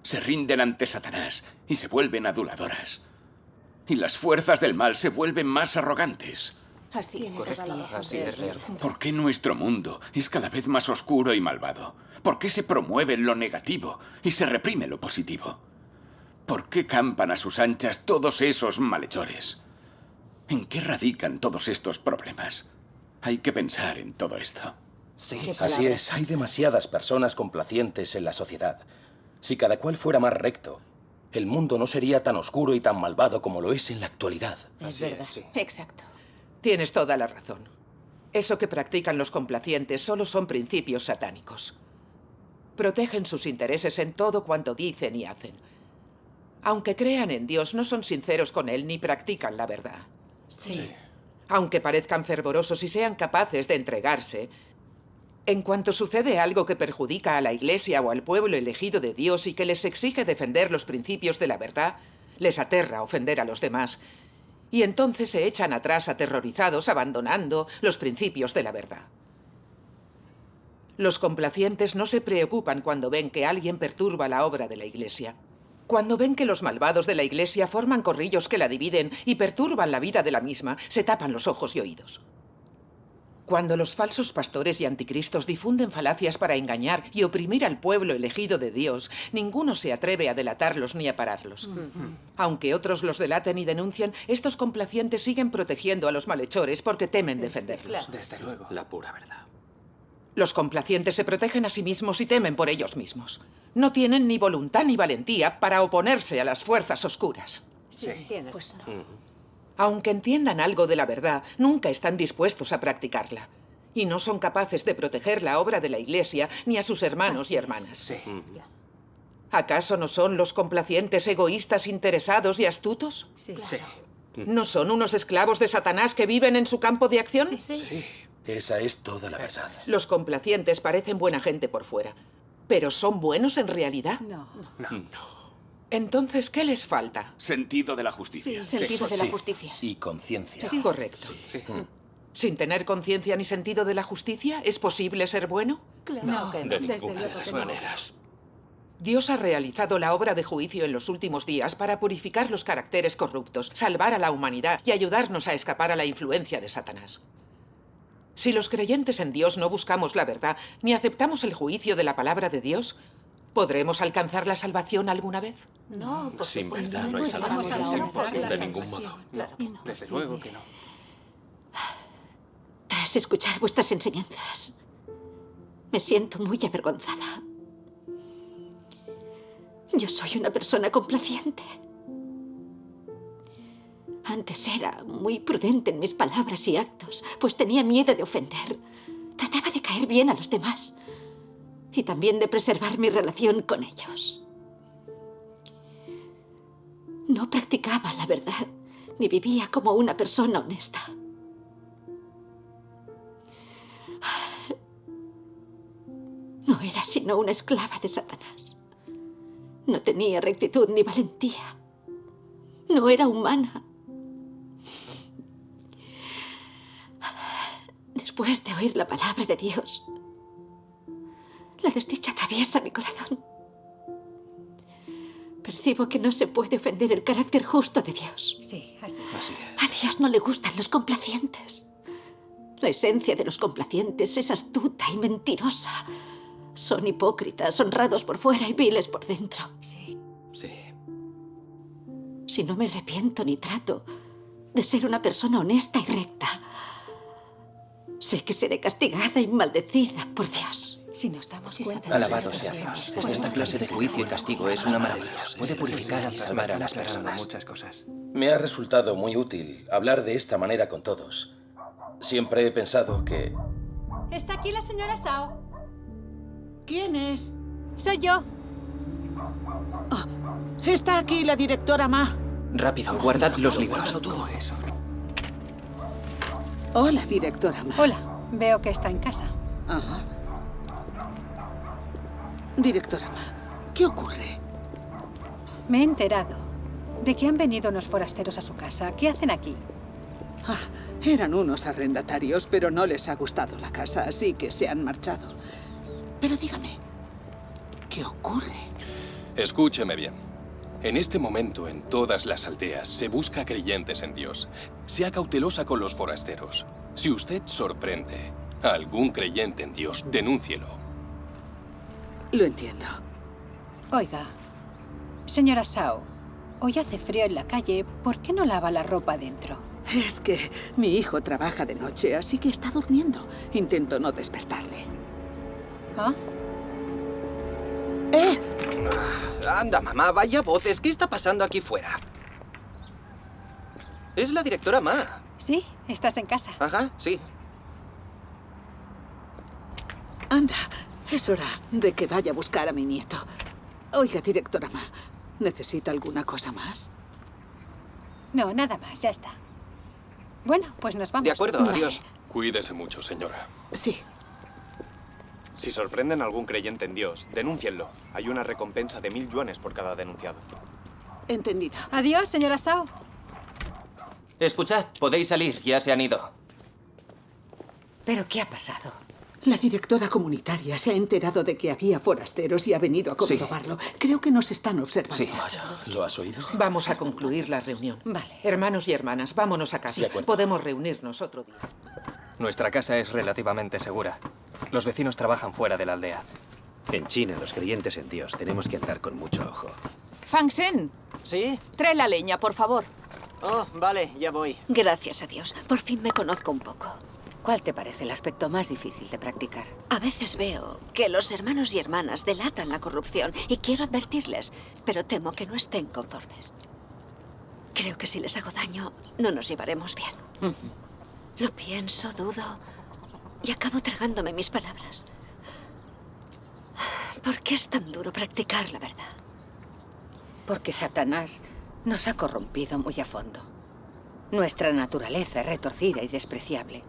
[SPEAKER 4] Se rinden ante Satanás y se vuelven aduladoras. Y las fuerzas del mal se vuelven más arrogantes.
[SPEAKER 10] Así es.
[SPEAKER 2] Así es cierto.
[SPEAKER 4] ¿Por qué nuestro mundo es cada vez más oscuro y malvado? ¿Por qué se promueve lo negativo y se reprime lo positivo? ¿Por qué campan a sus anchas todos esos malhechores? ¿En qué radican todos estos problemas? Hay que pensar en todo esto.
[SPEAKER 2] Sí,
[SPEAKER 22] Así es, hay demasiadas personas complacientes en la sociedad. Si cada cual fuera más recto, el mundo no sería tan oscuro y tan malvado como lo es en la actualidad.
[SPEAKER 8] Es verdad.
[SPEAKER 2] sí.
[SPEAKER 10] Exacto.
[SPEAKER 13] Tienes toda la razón. Eso que practican los complacientes solo son principios satánicos. Protegen sus intereses en todo cuanto dicen y hacen. Aunque crean en Dios, no son sinceros con Él ni practican la verdad.
[SPEAKER 11] Sí.
[SPEAKER 13] Aunque parezcan fervorosos y sean capaces de entregarse, en cuanto sucede algo que perjudica a la Iglesia o al pueblo elegido de Dios y que les exige defender los principios de la verdad, les aterra ofender a los demás. Y entonces se echan atrás aterrorizados, abandonando los principios de la verdad. Los complacientes no se preocupan cuando ven que alguien perturba la obra de la Iglesia. Cuando ven que los malvados de la Iglesia forman corrillos que la dividen y perturban la vida de la misma, se tapan los ojos y oídos. Cuando los falsos pastores y anticristos difunden falacias para engañar y oprimir al pueblo elegido de Dios, ninguno se atreve a delatarlos ni a pararlos. Aunque otros los delaten y denuncian, estos complacientes siguen protegiendo a los malhechores porque temen defenderlos.
[SPEAKER 9] Desde luego.
[SPEAKER 22] La pura verdad.
[SPEAKER 13] Los complacientes se protegen a sí mismos y temen por ellos mismos. No tienen ni voluntad ni valentía para oponerse a las fuerzas oscuras.
[SPEAKER 16] Sí, tienes. Pues no.
[SPEAKER 13] Aunque entiendan algo de la verdad, nunca están dispuestos a practicarla. Y no son capaces de proteger la obra de la Iglesia ni a sus hermanos y hermanas.
[SPEAKER 9] Sí.
[SPEAKER 13] ¿Acaso no son los complacientes egoístas, interesados y astutos?
[SPEAKER 16] Sí.
[SPEAKER 9] Sí.
[SPEAKER 13] ¿No son unos esclavos de Satanás que viven en su campo de acción?
[SPEAKER 22] Sí. Esa es toda la verdad.
[SPEAKER 13] Los complacientes parecen buena gente por fuera. ¿Pero son buenos en realidad?
[SPEAKER 16] No.
[SPEAKER 13] Entonces, ¿qué les falta?
[SPEAKER 4] Sentido de la justicia.
[SPEAKER 10] Sentido de la justicia.
[SPEAKER 22] Y conciencia.
[SPEAKER 13] Es correcto. ¿Sin tener conciencia ni sentido de la justicia, es posible ser bueno?
[SPEAKER 16] No, que no.
[SPEAKER 22] De
[SPEAKER 16] Desde
[SPEAKER 22] ninguna
[SPEAKER 16] luego
[SPEAKER 22] de las
[SPEAKER 16] que no.
[SPEAKER 22] maneras.
[SPEAKER 13] Dios ha realizado la obra de juicio en los últimos días para purificar los caracteres corruptos, salvar a la humanidad y ayudarnos a escapar a la influencia de Satanás. Si los creyentes en Dios no buscamos la verdad ni aceptamos el juicio de la palabra de Dios, ¿podremos alcanzar la salvación alguna vez?
[SPEAKER 10] No, por
[SPEAKER 22] Sin
[SPEAKER 10] supuesto.
[SPEAKER 22] verdad no hay salvación.
[SPEAKER 16] Es imposible.
[SPEAKER 22] De ningún modo.
[SPEAKER 10] Claro que no.
[SPEAKER 9] Desde luego que no.
[SPEAKER 3] Tras escuchar vuestras enseñanzas, me siento muy avergonzada. Yo soy una persona complaciente. Antes era muy prudente en mis palabras y actos, pues tenía miedo de ofender. Trataba de caer bien a los demás y también de preservar mi relación con ellos. No practicaba la verdad, ni vivía como una persona honesta. No era sino una esclava de Satanás. No tenía rectitud ni valentía. No era humana. Después de oír la palabra de Dios, la desdicha atraviesa mi corazón. Percibo que no se puede ofender el carácter justo de Dios.
[SPEAKER 16] Sí, así es.
[SPEAKER 3] A Dios no le gustan los complacientes. La esencia de los complacientes es astuta y mentirosa. Son hipócritas, honrados por fuera y viles por dentro.
[SPEAKER 16] Sí.
[SPEAKER 3] Si no me arrepiento ni trato de ser una persona honesta y recta, sé que seré castigada y maldecida por Dios.
[SPEAKER 16] Si nos damos cuenta...
[SPEAKER 2] Alabado sea Dios. Esta clase de juicio y castigo es una maravilla. Puede purificar y salvar a las personas.
[SPEAKER 9] Muchas cosas.
[SPEAKER 22] Me ha resultado muy útil hablar de esta manera con todos. Siempre he pensado que...
[SPEAKER 16] ¿Está aquí la señora Sao?
[SPEAKER 12] ¿Quién es?
[SPEAKER 16] Soy yo.
[SPEAKER 12] Está aquí la directora Ma.
[SPEAKER 2] Rápido, guardad los libros.
[SPEAKER 12] Hola, directora Ma.
[SPEAKER 16] Hola. Veo que está en casa.
[SPEAKER 12] Ajá. Directora Ma, ¿qué ocurre?
[SPEAKER 16] Me he enterado de que han venido unos forasteros a su casa. ¿Qué hacen aquí?
[SPEAKER 12] Eran unos arrendatarios, pero no les ha gustado la casa, así que se han marchado. Pero dígame, ¿qué ocurre?
[SPEAKER 1] Escúcheme bien. En este momento, en todas las aldeas, se busca creyentes en Dios. Sea cautelosa con los forasteros. Si usted sorprende a algún creyente en Dios, denúncielo.
[SPEAKER 12] Lo entiendo.
[SPEAKER 16] Oiga, señora Sao, hoy hace frío en la calle. ¿Por qué no lava la ropa dentro?
[SPEAKER 12] Es que mi hijo trabaja de noche, así que está durmiendo. Intento no despertarle.
[SPEAKER 16] ¿Ah?
[SPEAKER 2] Anda, mamá, vaya voces. ¿Qué está pasando aquí fuera? Es la directora Ma.
[SPEAKER 16] Sí, estás en casa.
[SPEAKER 2] Ajá, sí.
[SPEAKER 12] Anda, es hora de que vaya a buscar a mi nieto. Oiga, directora Ma, ¿Necesita alguna cosa más?
[SPEAKER 16] No, nada más, ya está. Bueno, pues nos vamos.
[SPEAKER 6] De acuerdo, adiós.
[SPEAKER 1] Cuídese mucho, señora.
[SPEAKER 12] Sí.
[SPEAKER 6] Si sorprenden a algún creyente en Dios, denúncienlo. Hay una recompensa de 1000 yuanes por cada denunciado.
[SPEAKER 12] Entendido.
[SPEAKER 16] Adiós, señora Shao.
[SPEAKER 2] Escuchad, podéis salir, ya se han ido.
[SPEAKER 19] ¿Pero qué ha pasado?
[SPEAKER 12] La directora comunitaria se ha enterado de que había forasteros y ha venido a comprobarlo. Creo que nos están observando.
[SPEAKER 7] Sí, ¿lo has oído?
[SPEAKER 13] Vamos a concluir la reunión.
[SPEAKER 19] Vale.
[SPEAKER 13] Hermanos y hermanas, vámonos a casa.
[SPEAKER 7] De acuerdo.
[SPEAKER 13] Podemos reunirnos otro día.
[SPEAKER 14] Nuestra casa es relativamente segura. Los vecinos trabajan fuera de la aldea.
[SPEAKER 7] En China, los creyentes en Dios tenemos que andar con mucho ojo.
[SPEAKER 10] Fang Shen.
[SPEAKER 18] ¿Sí?
[SPEAKER 10] Trae la leña, por favor.
[SPEAKER 18] Oh, vale, ya voy.
[SPEAKER 3] Gracias a Dios. Por fin me conozco un poco.
[SPEAKER 19] ¿Cuál te parece el aspecto más difícil de practicar?
[SPEAKER 3] A veces veo que los hermanos y hermanas delatan la corrupción y quiero advertirles, pero temo que no estén conformes. Creo que si les hago daño, no nos llevaremos bien. Lo pienso, dudo y acabo tragándome mis palabras. ¿Por qué es tan duro practicar la verdad?
[SPEAKER 19] Porque Satanás nos ha corrompido muy a fondo. Nuestra naturaleza es retorcida y despreciable.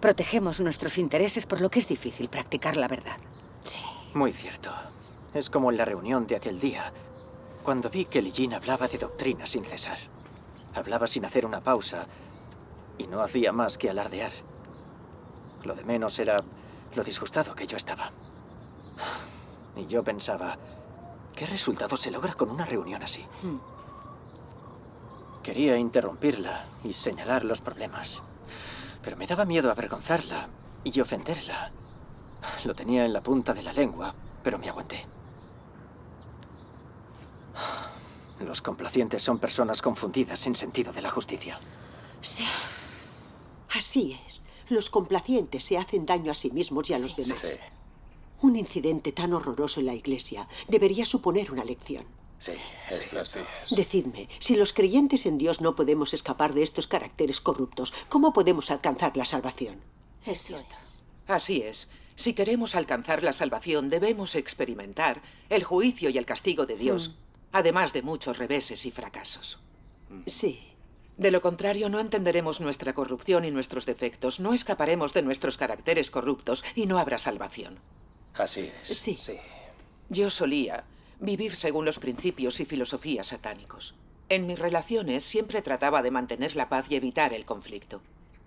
[SPEAKER 19] Protegemos nuestros intereses por lo que es difícil practicar la verdad.
[SPEAKER 3] Sí.
[SPEAKER 18] Muy cierto. Es como en la reunión de aquel día, cuando vi que Li Jin hablaba de doctrina sin cesar. Hablaba sin hacer una pausa y no hacía más que alardear. Lo de menos era lo disgustado que yo estaba. Y yo pensaba, ¿qué resultado se logra con una reunión así? Quería interrumpirla y señalar los problemas, pero me daba miedo avergonzarla y ofenderla. Lo tenía en la punta de la lengua, pero me aguanté. Los complacientes son personas confundidas sin sentido de la justicia.
[SPEAKER 17] Sí. Así es. Los complacientes se hacen daño a sí mismos y a los demás.
[SPEAKER 22] Sí.
[SPEAKER 17] Un incidente tan horroroso en la iglesia debería suponer una lección.
[SPEAKER 22] Sí, esto sí es.
[SPEAKER 17] Decidme, si los creyentes en Dios no podemos escapar de estos caracteres corruptos, ¿cómo podemos alcanzar la salvación?
[SPEAKER 10] Es cierto.
[SPEAKER 13] Así es. Si queremos alcanzar la salvación, debemos experimentar el juicio y el castigo de Dios, además de muchos reveses y fracasos.
[SPEAKER 17] Sí.
[SPEAKER 13] De lo contrario, no entenderemos nuestra corrupción y nuestros defectos, no escaparemos de nuestros caracteres corruptos y no habrá salvación.
[SPEAKER 22] Así es.
[SPEAKER 17] Sí.
[SPEAKER 13] Yo solía vivir según los principios y filosofías satánicos. En mis relaciones siempre trataba de mantener la paz y evitar el conflicto.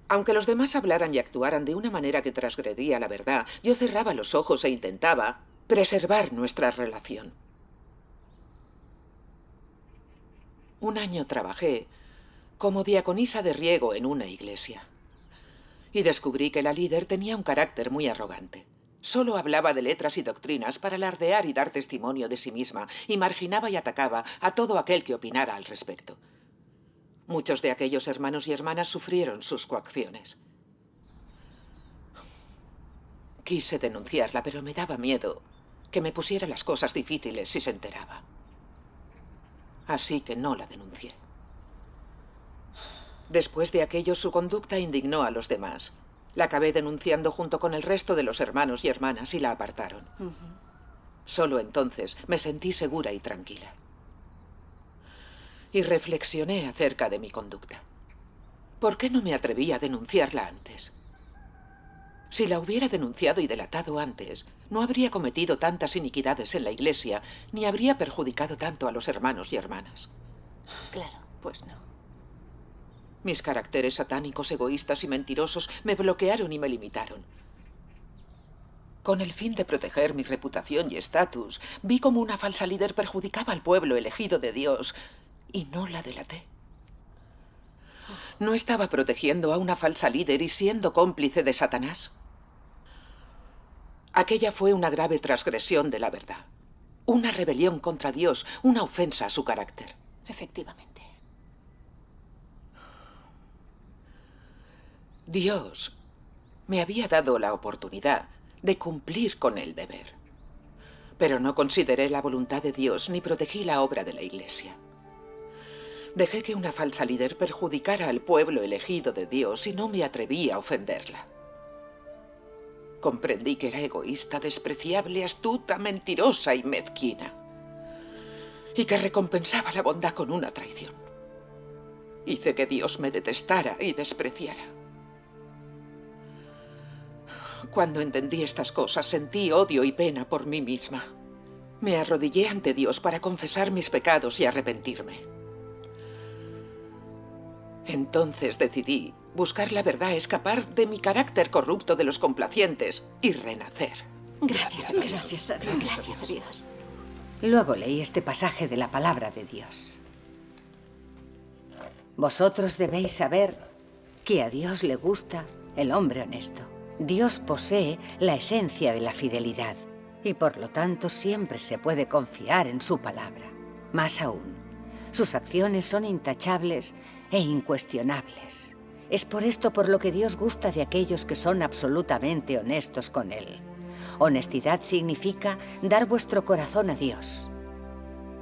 [SPEAKER 13] Aunque los demás hablaran y actuaran de una manera que transgredía la verdad, yo cerraba los ojos e intentaba preservar nuestra relación. Un año trabajé como diaconisa de riego en una iglesia. Y descubrí que la líder tenía un carácter muy arrogante. Solo hablaba de letras y doctrinas para alardear y dar testimonio de sí misma, y marginaba y atacaba a todo aquel que opinara al respecto. Muchos de aquellos hermanos y hermanas sufrieron sus coacciones. Quise denunciarla, pero me daba miedo que me pusiera las cosas difíciles si se enteraba. Así que no la denuncié. Después de aquello, su conducta indignó a los demás. La acabé denunciando junto con el resto de los hermanos y hermanas y la apartaron. Solo entonces me sentí segura y tranquila. Y reflexioné acerca de mi conducta. ¿Por qué no me atreví a denunciarla antes? Si la hubiera denunciado y delatado antes, no habría cometido tantas iniquidades en la iglesia, ni habría perjudicado tanto a los hermanos y hermanas.
[SPEAKER 10] Claro, pues no.
[SPEAKER 13] Mis caracteres satánicos, egoístas y mentirosos me bloquearon y me limitaron. Con el fin de proteger mi reputación y estatus, vi cómo una falsa líder perjudicaba al pueblo elegido de Dios y no la delaté. ¿No estaba protegiendo a una falsa líder y siendo cómplice de Satanás? Aquella fue una grave transgresión de la verdad. Una rebelión contra Dios, una ofensa a su carácter.
[SPEAKER 10] Efectivamente.
[SPEAKER 13] Dios me había dado la oportunidad de cumplir con el deber. Pero no consideré la voluntad de Dios ni protegí la obra de la Iglesia. Dejé que una falsa líder perjudicara al pueblo elegido de Dios y no me atreví a ofenderla. Comprendí que era egoísta, despreciable, astuta, mentirosa y mezquina. y que recompensaba la bondad con una traición. Hice que Dios me detestara y despreciara. Cuando entendí estas cosas, sentí odio y pena por mí misma. Me arrodillé ante Dios para confesar mis pecados y arrepentirme. Entonces decidí buscar la verdad, escapar de mi carácter corrupto de los complacientes y renacer.
[SPEAKER 3] Gracias a Dios. Gracias a Dios.
[SPEAKER 19] Luego leí este pasaje de la palabra de Dios. Vosotros debéis saber que a Dios le gusta el hombre honesto. Dios posee la esencia de la fidelidad y por lo tanto siempre se puede confiar en su palabra. Más aún, sus acciones son intachables e incuestionables. Es por esto por lo que Dios gusta de aquellos que son absolutamente honestos con Él. Honestidad significa dar vuestro corazón a Dios.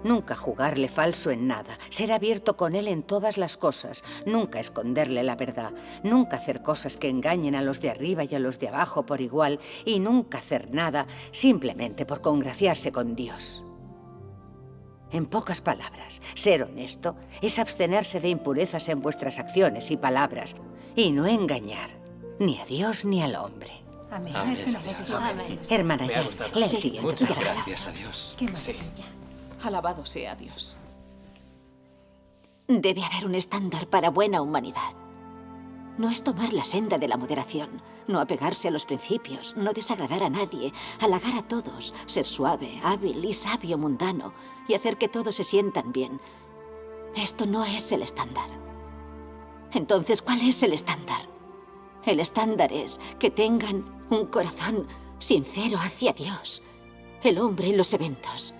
[SPEAKER 19] Nunca jugarle falso en nada, ser abierto con Él en todas las cosas, nunca esconderle la verdad, nunca hacer cosas que engañen a los de arriba y a los de abajo por igual, y nunca hacer nada simplemente por congraciarse con Dios. En pocas palabras, ser honesto es abstenerse de impurezas en vuestras acciones y palabras, y no engañar ni a Dios ni al hombre.
[SPEAKER 16] Amén.
[SPEAKER 21] Amén.
[SPEAKER 19] Hermana,
[SPEAKER 21] Me ha
[SPEAKER 19] ya,
[SPEAKER 21] gustado.
[SPEAKER 19] lee el
[SPEAKER 21] Sí,
[SPEAKER 19] siguiente
[SPEAKER 21] muchas
[SPEAKER 19] pasaje.
[SPEAKER 21] gracias a Dios.
[SPEAKER 5] Qué maravilla. Alabado sea Dios.
[SPEAKER 3] Debe haber un estándar para buena humanidad. No es tomar la senda de la moderación, no apegarse a los principios, no desagradar a nadie, halagar a todos, ser suave, hábil y sabio mundano y hacer que todos se sientan bien. Esto no es el estándar. Entonces, ¿cuál es el estándar? El estándar es que tengan un corazón sincero hacia Dios, el hombre y los eventos,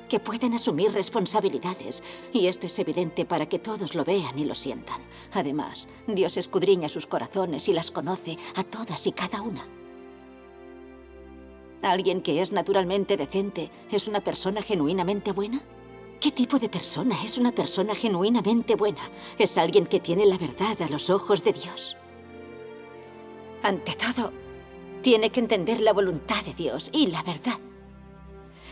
[SPEAKER 3] que puedan asumir responsabilidades, y esto es evidente para que todos lo vean y lo sientan. Además, Dios escudriña sus corazones y las conoce a todas y cada una. ¿Alguien que es naturalmente decente es una persona genuinamente buena? ¿Qué tipo de persona es una persona genuinamente buena? Es alguien que tiene la verdad a los ojos de Dios. Ante todo, tiene que entender la voluntad de Dios y la verdad.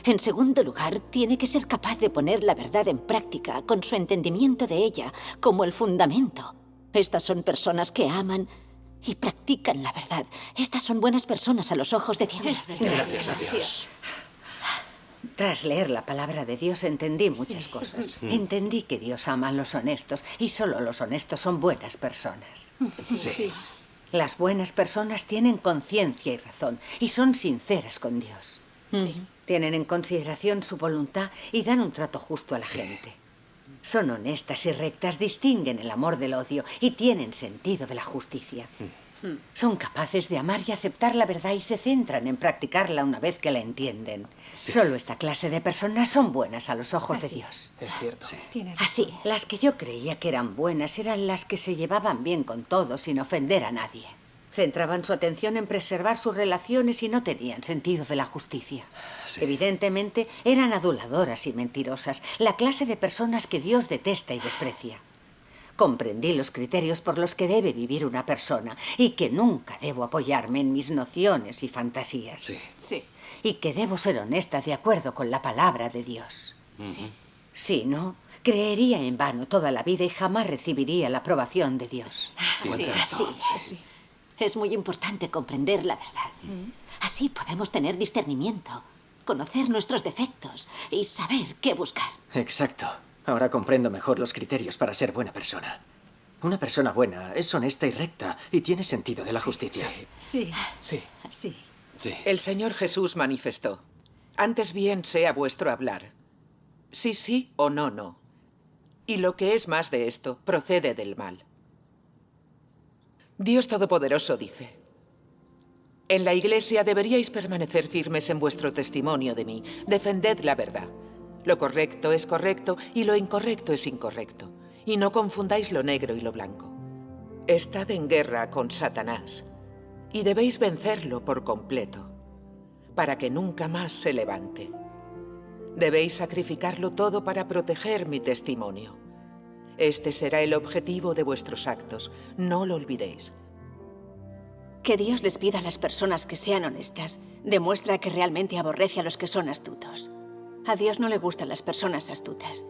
[SPEAKER 3] En segundo lugar, tiene que ser capaz de poner la verdad en práctica con su entendimiento de ella como el fundamento. Estas son personas que aman y practican la verdad. Estas son buenas personas a los ojos de Dios.
[SPEAKER 19] Gracias a Dios. Tras leer la palabra de Dios entendí muchas cosas. Entendí que Dios ama a los honestos y solo los honestos son buenas personas.
[SPEAKER 21] Sí.
[SPEAKER 19] Las buenas personas tienen conciencia y razón y son sinceras con Dios. Tienen en consideración su voluntad y dan un trato justo a la gente. Son honestas y rectas, distinguen el amor del odio y tienen sentido de la justicia. Son capaces de amar y aceptar la verdad y se centran en practicarla una vez que la entienden. Solo esta clase de personas son buenas a los ojos de Dios.
[SPEAKER 14] Es cierto.
[SPEAKER 19] Así, las que yo creía que eran buenas eran las que se llevaban bien con todos sin ofender a nadie. Centraban su atención en preservar sus relaciones y no tenían sentido de la justicia. Evidentemente, eran aduladoras y mentirosas, la clase de personas que Dios detesta y desprecia. Comprendí los criterios por los que debe vivir una persona y que nunca debo apoyarme en mis nociones y fantasías.
[SPEAKER 5] Sí.
[SPEAKER 19] Y que debo ser honesta de acuerdo con la palabra de Dios. Si no, creería en vano toda la vida y jamás recibiría la aprobación de Dios.
[SPEAKER 3] Así. Es muy importante comprender la verdad. Así podemos tener discernimiento, conocer nuestros defectos y saber qué buscar.
[SPEAKER 18] Exacto. Ahora comprendo mejor los criterios para ser buena persona. Una persona buena es honesta y recta y tiene sentido de la justicia.
[SPEAKER 3] Sí.
[SPEAKER 13] El Señor Jesús manifestó: antes bien sea vuestro hablar. Sí, sí o no, no. Y lo que es más de esto, procede del mal. Dios Todopoderoso dice: en la Iglesia deberíais permanecer firmes en vuestro testimonio de mí. Defended la verdad. Lo correcto es correcto y lo incorrecto es incorrecto. Y no confundáis lo negro y lo blanco. Estad en guerra con Satanás y debéis vencerlo por completo, para que nunca más se levante. Debéis sacrificarlo todo para proteger mi testimonio. Este será el objetivo de vuestros actos. No lo olvidéis.
[SPEAKER 10] Que Dios les pida a las personas que sean honestas demuestra que realmente aborrece a los que son astutos. A Dios no le gustan las personas astutas.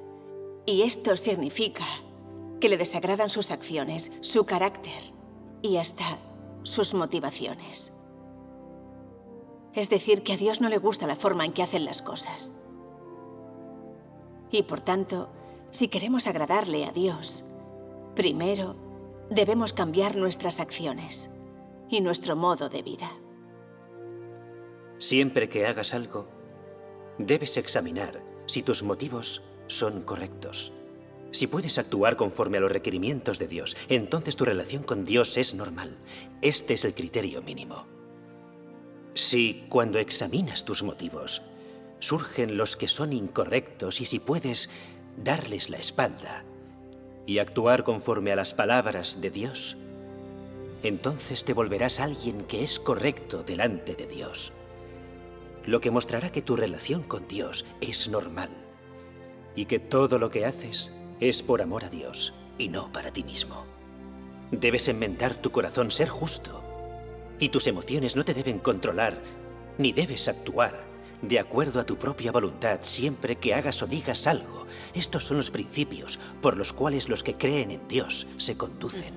[SPEAKER 10] Y esto significa que le desagradan sus acciones, su carácter y hasta sus motivaciones. Es decir, que a Dios no le gusta la forma en que hacen las cosas. Y por tanto, si queremos agradarle a Dios, primero debemos cambiar nuestras acciones y nuestro modo de vida.
[SPEAKER 7] Siempre que hagas algo, debes examinar si tus motivos son correctos. Si puedes actuar conforme a los requerimientos de Dios, entonces tu relación con Dios es normal. Este es el criterio mínimo. Si cuando examinas tus motivos surgen los que son incorrectos y si puedes darles la espalda y actuar conforme a las palabras de Dios, entonces te volverás alguien que es correcto delante de Dios. Lo que mostrará que tu relación con Dios es normal y que todo lo que haces es por amor a Dios y no para ti mismo. Debes enmendar tu corazón, ser justo, y tus emociones no te deben controlar, ni debes actuar de acuerdo a tu propia voluntad siempre que hagas o digas algo. Estos son los principios por los cuales los que creen en Dios se conducen.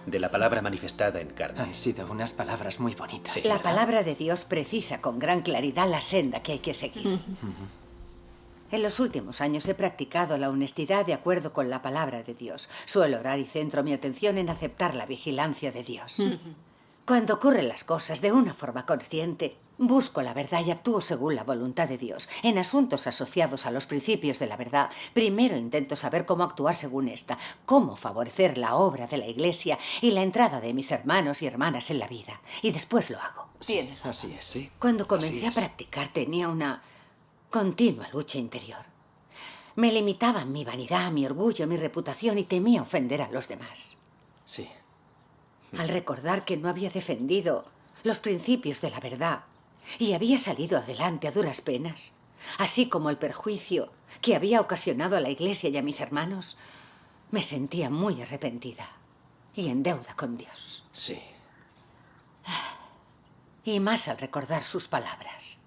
[SPEAKER 7] De la palabra manifestada en carne.
[SPEAKER 18] Han sido unas palabras muy bonitas.
[SPEAKER 19] Sí, la palabra de Dios precisa con gran claridad la senda que hay que seguir. En los últimos años he practicado la honestidad de acuerdo con la palabra de Dios. Suelo orar y centro mi atención en aceptar la vigilancia de Dios. Cuando ocurren las cosas de una forma consciente, busco la verdad y actúo según la voluntad de Dios. En asuntos asociados a los principios de la verdad, primero intento saber cómo actuar según esta, cómo favorecer la obra de la Iglesia y la entrada de mis hermanos y hermanas en la vida. Y después lo hago.
[SPEAKER 18] Tienes. Así es, sí.
[SPEAKER 19] Cuando comencé a practicar tenía una continua lucha interior. Me limitaban mi vanidad, mi orgullo, mi reputación y temía ofender a los demás.
[SPEAKER 18] Sí.
[SPEAKER 19] Al recordar que no había defendido los principios de la verdad y había salido adelante a duras penas, así como el perjuicio que había ocasionado a la Iglesia y a mis hermanos, me sentía muy arrepentida y en deuda con Dios.
[SPEAKER 18] Sí.
[SPEAKER 19] Y más al recordar sus palabras.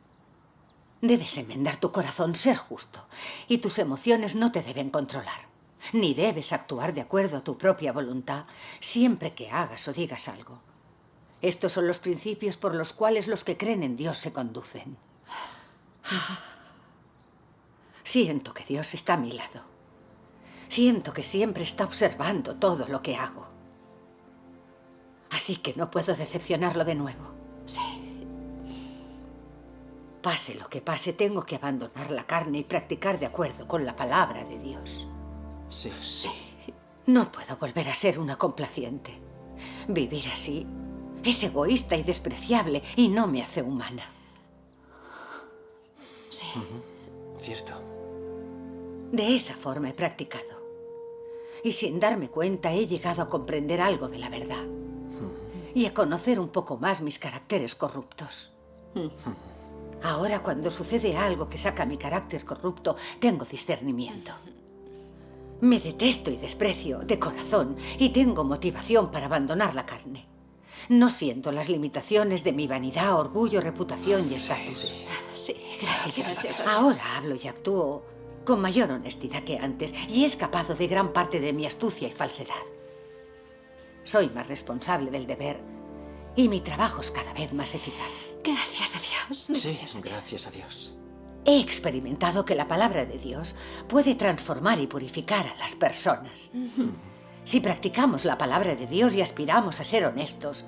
[SPEAKER 19] Debes enmendar tu corazón, ser justo, y tus emociones no te deben controlar. Ni debes actuar de acuerdo a tu propia voluntad siempre que hagas o digas algo. Estos son los principios por los cuales los que creen en Dios se conducen. Siento que Dios está a mi lado. Siento que siempre está observando todo lo que hago. Así que no puedo decepcionarlo de nuevo. Sí. Pase lo que pase, tengo que abandonar la carne y practicar de acuerdo con la palabra de Dios.
[SPEAKER 18] Sí.
[SPEAKER 19] Sí. No puedo volver a ser una complaciente. Vivir así es egoísta y despreciable y no me hace humana. Sí.
[SPEAKER 18] Cierto.
[SPEAKER 19] De esa forma he practicado. Y sin darme cuenta he llegado a comprender algo de la verdad. Y a conocer un poco más mis caracteres corruptos. Ahora, cuando sucede algo que saca mi carácter corrupto, tengo discernimiento. Me detesto y desprecio de corazón y tengo motivación para abandonar la carne. No siento las limitaciones de mi vanidad, orgullo, reputación y estatus.
[SPEAKER 3] Sí, gracias.
[SPEAKER 19] Ahora hablo y actúo con mayor honestidad que antes y he escapado de gran parte de mi astucia y falsedad. Soy más responsable del deber y mi trabajo es cada vez más eficaz.
[SPEAKER 3] Gracias a Dios.
[SPEAKER 18] Sí, gracias a Dios.
[SPEAKER 19] He experimentado que la palabra de Dios puede transformar y purificar a las personas. Si practicamos la palabra de Dios y aspiramos a ser honestos,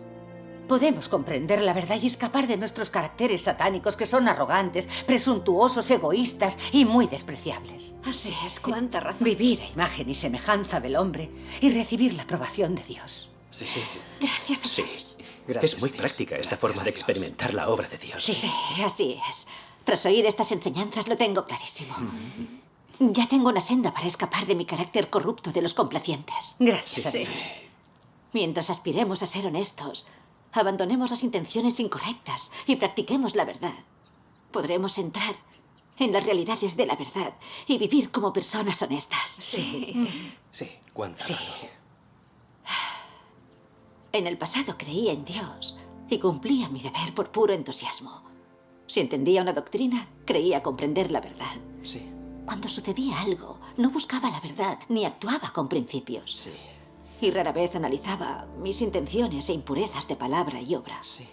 [SPEAKER 19] podemos comprender la verdad y escapar de nuestros caracteres satánicos que son arrogantes, presuntuosos, egoístas y muy despreciables.
[SPEAKER 3] Así es, cuánta razón.
[SPEAKER 19] Vivir a imagen y semejanza del hombre y recibir la aprobación de Dios.
[SPEAKER 18] Sí, sí.
[SPEAKER 3] Gracias a
[SPEAKER 7] Sí.
[SPEAKER 3] Dios.
[SPEAKER 7] Es muy práctica esta forma de experimentar la obra de Dios.
[SPEAKER 3] Sí, así es. Tras oír estas enseñanzas lo tengo clarísimo. Ya tengo una senda para escapar de mi carácter corrupto de los complacientes.
[SPEAKER 19] Gracias a Dios.
[SPEAKER 3] Mientras aspiremos a ser honestos, abandonemos las intenciones incorrectas y practiquemos la verdad, podremos entrar en las realidades de la verdad y vivir como personas honestas.
[SPEAKER 19] Sí.
[SPEAKER 7] Sí, cuánta razón.
[SPEAKER 3] En el pasado creía en Dios y cumplía mi deber por puro entusiasmo. Si entendía una doctrina, creía comprender la verdad.
[SPEAKER 18] Sí.
[SPEAKER 3] Cuando sucedía algo, no buscaba la verdad ni actuaba con principios.
[SPEAKER 18] Sí.
[SPEAKER 3] Y rara vez analizaba mis intenciones e impurezas de palabra y obra.
[SPEAKER 18] Sí.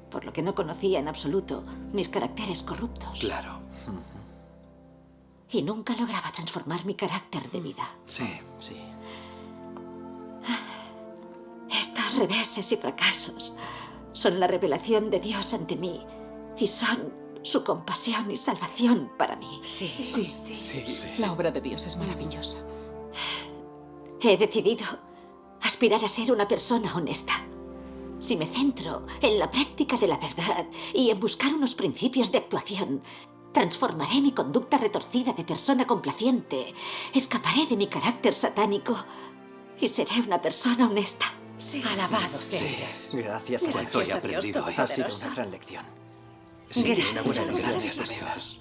[SPEAKER 3] Por lo que no conocía en absoluto mis caracteres corruptos.
[SPEAKER 9] Claro.
[SPEAKER 3] Y nunca lograba transformar mi carácter de vida.
[SPEAKER 9] Sí.
[SPEAKER 18] Sí.
[SPEAKER 3] Estos reveses y fracasos son la revelación de Dios ante mí y son su compasión y salvación para mí.
[SPEAKER 5] Sí. La obra de Dios es maravillosa.
[SPEAKER 3] He decidido aspirar a ser una persona honesta. Si me centro en la práctica de la verdad y en buscar unos principios de actuación, transformaré mi conducta retorcida de persona complaciente, escaparé de mi carácter satánico y seré una persona honesta.
[SPEAKER 11] Sí. Alabado sea Dios.
[SPEAKER 18] Gracias a
[SPEAKER 9] Cuánto he
[SPEAKER 18] Dios.
[SPEAKER 9] aprendido.
[SPEAKER 18] Ha sido una gran lección.
[SPEAKER 9] Sí,
[SPEAKER 11] Gracias.
[SPEAKER 9] una buena lección. Gracias a Dios.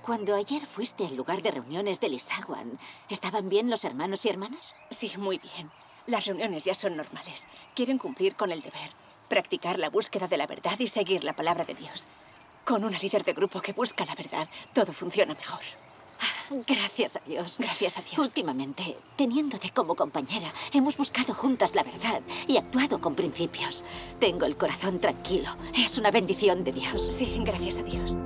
[SPEAKER 3] Cuando ayer fuiste al lugar de reuniones de Lisawan, ¿estaban bien los hermanos y hermanas?
[SPEAKER 10] Sí, muy bien. Las reuniones ya son normales. Quieren cumplir con el deber, practicar la búsqueda de la verdad y seguir la palabra de Dios. Con una líder de grupo que busca la verdad, todo funciona mejor.
[SPEAKER 3] Gracias a Dios.
[SPEAKER 10] Gracias a Dios.
[SPEAKER 3] Últimamente, teniéndote como compañera, hemos buscado juntas la verdad y actuado con principios. Tengo el corazón tranquilo. Es una bendición de Dios.
[SPEAKER 10] Sí, gracias a Dios.